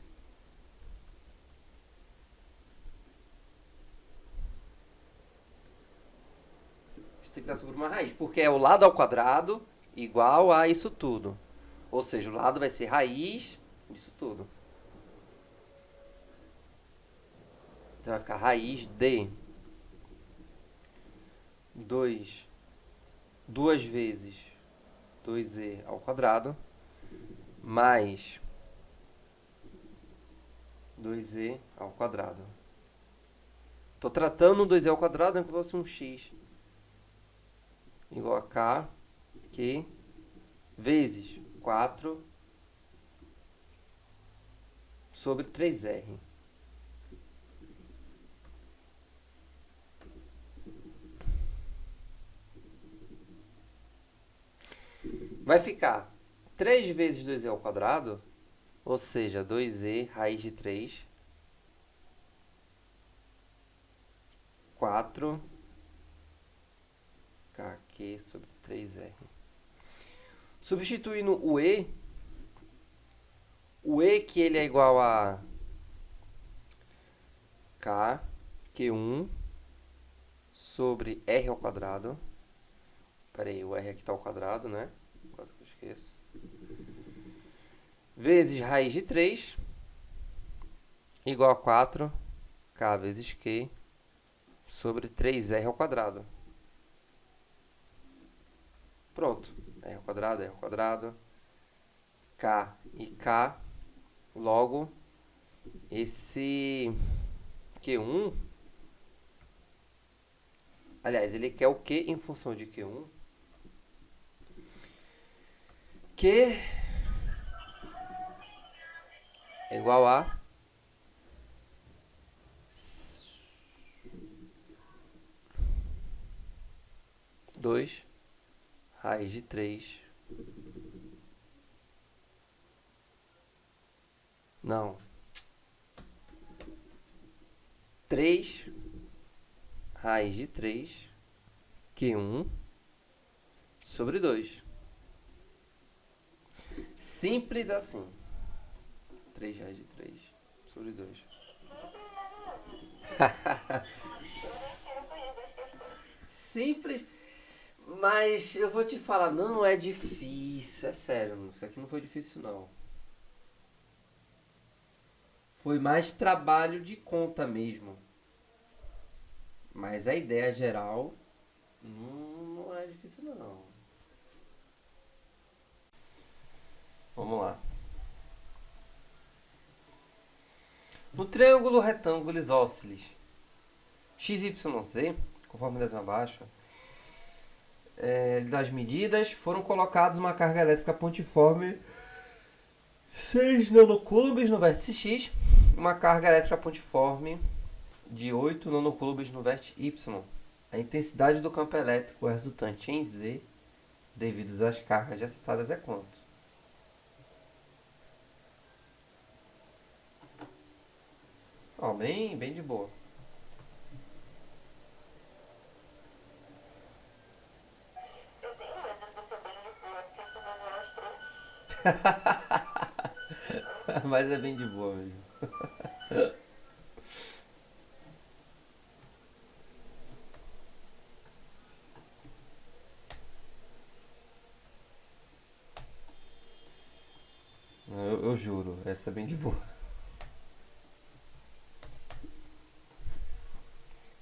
Isso tem que estar sobre uma raiz, porque é o lado ao quadrado igual a isso tudo. Ou seja, o lado vai ser raiz disso tudo. Então vai ficar raiz de 2 vezes 2e ao quadrado mais 2e ao quadrado. Estou tratando um 2e ao quadrado como se fosse um x igual a k, que vezes 4 sobre 3r. Vai ficar 3 vezes 2e ao quadrado, ou seja, 2e raiz de 3, 4 kq sobre 3r. Substituindo o e que ele é igual a k, q1 sobre r ao quadrado. Peraí, o r aqui está ao quadrado, né? Quase que eu esqueço. Vezes raiz de 3 igual a 4 k vezes q sobre 3r ao quadrado. Pronto. R ao quadrado, k e k. Logo, esse q1, aliás, ele quer o q em função de q1, q é igual a 2 raiz de 3. Não. 3 raiz de 3 Q1 sobre 2. Simples assim. 3 raiz de 3 sobre 2. Simples, mas eu vou te falar, não é difícil, é sério, isso aqui não foi difícil não. Foi mais trabalho de conta mesmo. Mas a ideia geral não é difícil não. Vamos lá. No triângulo retângulo isósceles XYZ, conforme décima baixa, das medidas, foram colocados uma carga elétrica pontiforme 6 nanocoulombs no vértice X, uma carga elétrica pontiforme de 8 nanocoulombs no vértice Y. A intensidade do campo elétrico resultante em Z, devido às cargas já citadas, é quanto? Ó, bem de boa. Eu tenho medo de ser bem de boa, porque senão eu acho três. Mas é bem de boa mesmo. Eu juro, essa é bem de boa.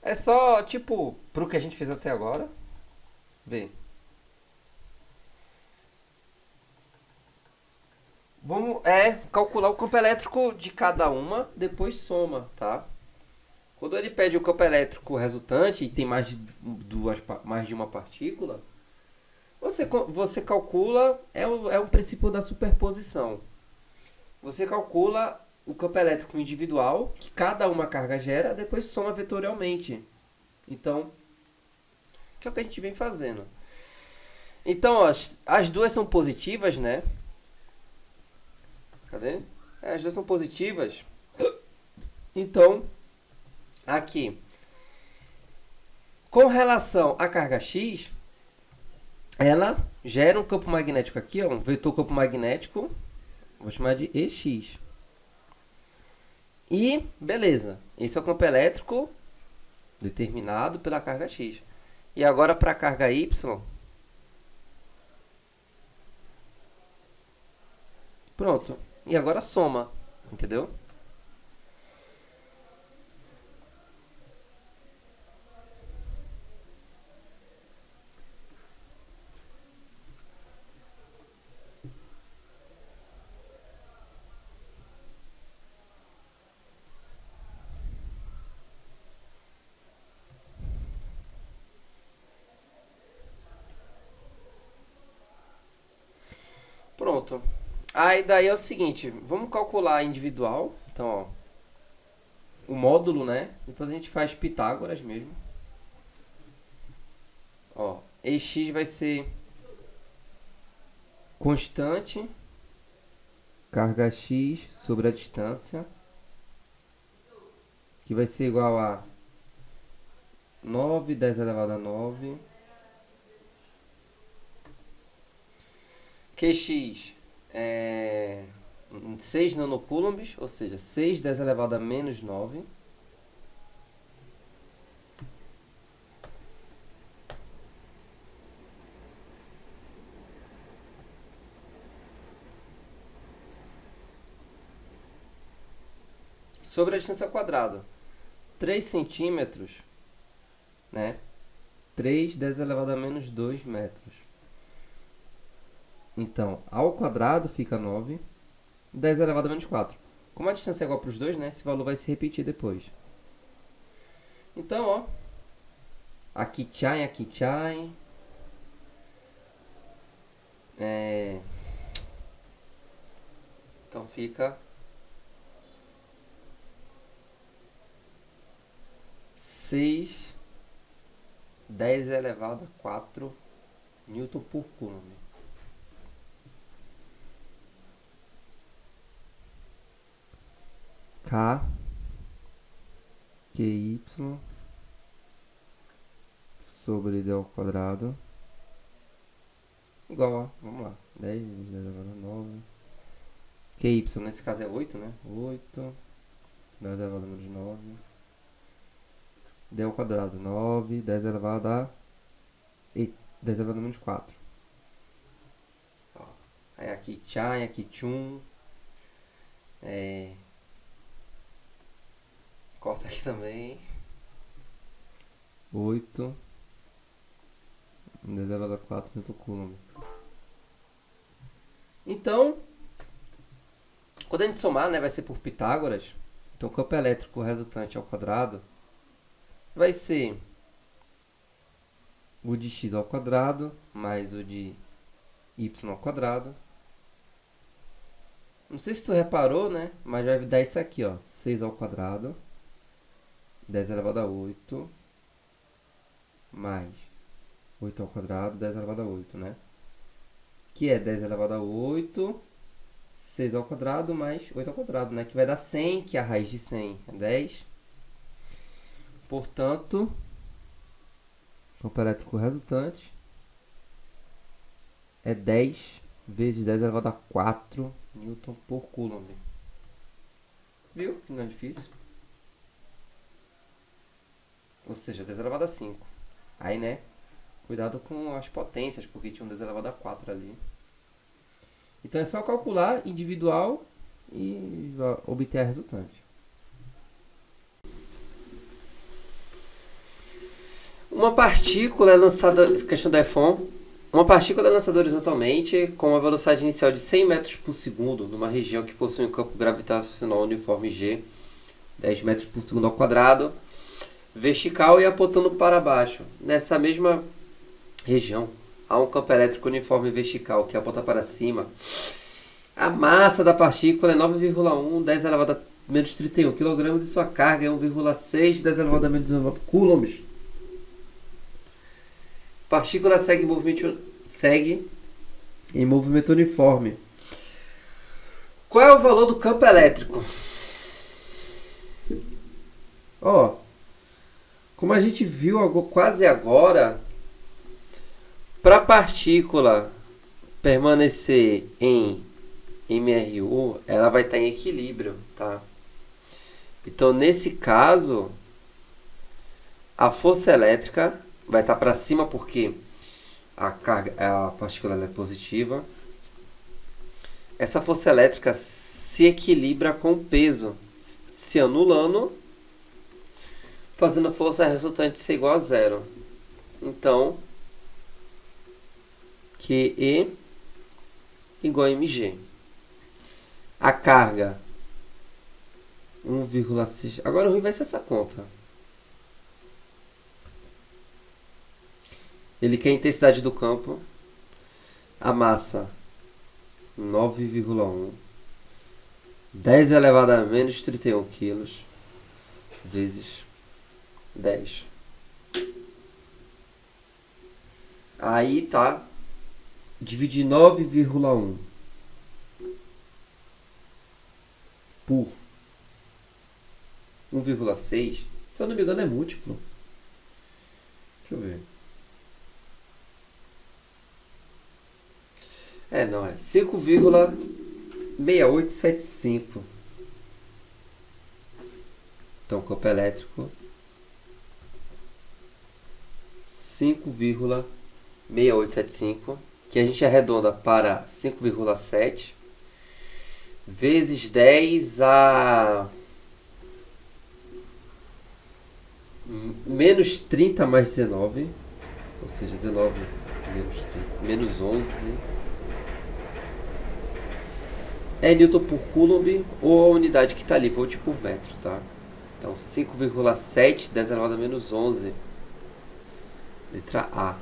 É só, tipo, pro que a gente fez até agora, ver. Vamos calcular o campo elétrico de cada uma, depois soma, tá? Quando ele pede o campo elétrico resultante e tem mais de uma partícula, você calcula, é um princípio da superposição. Você calcula o campo elétrico individual, que cada uma carga gera, depois soma vetorialmente. Então, que é o que a gente vem fazendo. Então, ó, as duas são positivas, né? Cadê? As duas são positivas. Então, aqui, Com relação à carga X, ela gera um campo magnético aqui, ó, um vetor campo magnético, vou chamar de EX. E, beleza, esse é o campo elétrico determinado pela carga X. E agora para a carga Y, pronto. E agora soma, entendeu? Pronto. Aí daí é o seguinte, vamos calcular individual. Então, ó, o módulo, né? Depois a gente faz Pitágoras mesmo. Ó, EX vai ser constante, carga X sobre a distância, que vai ser igual a 9, 10 elevado a 9. QX é 6 nanocoulombs, ou seja, 6, 10 elevado a menos 9. Sobre a distância ao quadrado, 3 centímetros, né? 3, 10 elevado a menos 2 metros. Então, ao quadrado fica 9, 10 elevado a menos 4. Como a distância é igual para os dois, né? Esse valor vai se repetir depois. Então, ó, aqui tchain. Então fica 6, 10 elevado a 4 Newton por Coulomb. K, QY sobre D ao quadrado igual a, vamos lá, 10 vezes 10 elevado a 9. QY, nesse caso é 8, né? 8, 10 elevado a menos 9. D ao quadrado, 9, 10 elevado a... E 10 elevado a menos 4. Ó, aí aqui tchan, aqui tchum. Corta aqui também. 8, 10 elevado a 4 Newton Coulomb. Então, quando a gente somar, né, vai ser por Pitágoras. Então, o campo elétrico resultante ao quadrado vai ser o de x ao quadrado mais o de y ao quadrado. Não sei se tu reparou, né? Mas vai dar isso aqui, ó. 6 ao quadrado, 10 elevado a 8, mais 8 ao quadrado, 10 elevado a 8, né? Que é 10 elevado a 8, 6 ao quadrado mais 8 ao quadrado, né? Que vai dar 100, que a raiz de 100 é 10. Portanto, o campo elétrico resultante é 10 vezes 10 elevado a 4 Newton por Coulomb. Viu? Não é difícil. Ou seja, 10 elevado a 5. Aí, né? Cuidado com as potências, porque tinha um 10 elevado a 4 ali. Então é só calcular individual e obter a resultante. Uma partícula é lançada, questão da F1, uma partícula é lançada horizontalmente com uma velocidade inicial de 100 metros por segundo numa região que possui um campo gravitacional uniforme G, 10 metros por segundo ao quadrado, vertical e apontando para baixo. Nessa mesma região há um campo elétrico uniforme vertical que aponta para cima. A massa da partícula é 9,1, 10 elevado a menos 31 kg e sua carga é 1,6, 10 elevado a menos 19 coulombs. A partícula segue em movimento uniforme. Qual é o valor do campo elétrico? Ó, Como a gente viu quase agora, para a partícula permanecer em MRU, ela vai estar em equilíbrio, tá? Então, nesse caso, a força elétrica vai estar para cima porque a partícula ela é positiva. Essa força elétrica se equilibra com o peso, se anulando, fazendo a força resultante ser igual a zero. Então, QE igual a mg. A carga 1,6. Agora o ruim vai ser essa conta. Ele quer a intensidade do campo. A massa 9,1. 10 elevado a menos 31 quilos vezes 10. Aí tá. Dividir 9,1 por 1,6. Se eu não me engano é múltiplo. Deixa eu ver. Não, é 5,6875. Então, campo elétrico 5,6875, que a gente arredonda para 5,7 vezes 10 a menos 30 mais 19, ou seja, 19 menos 30, menos 11. É Newton por Coulomb ou a unidade que está ali, volt por metro, tá? Então, 5,7, 10 elevado a menos 11. Letra A.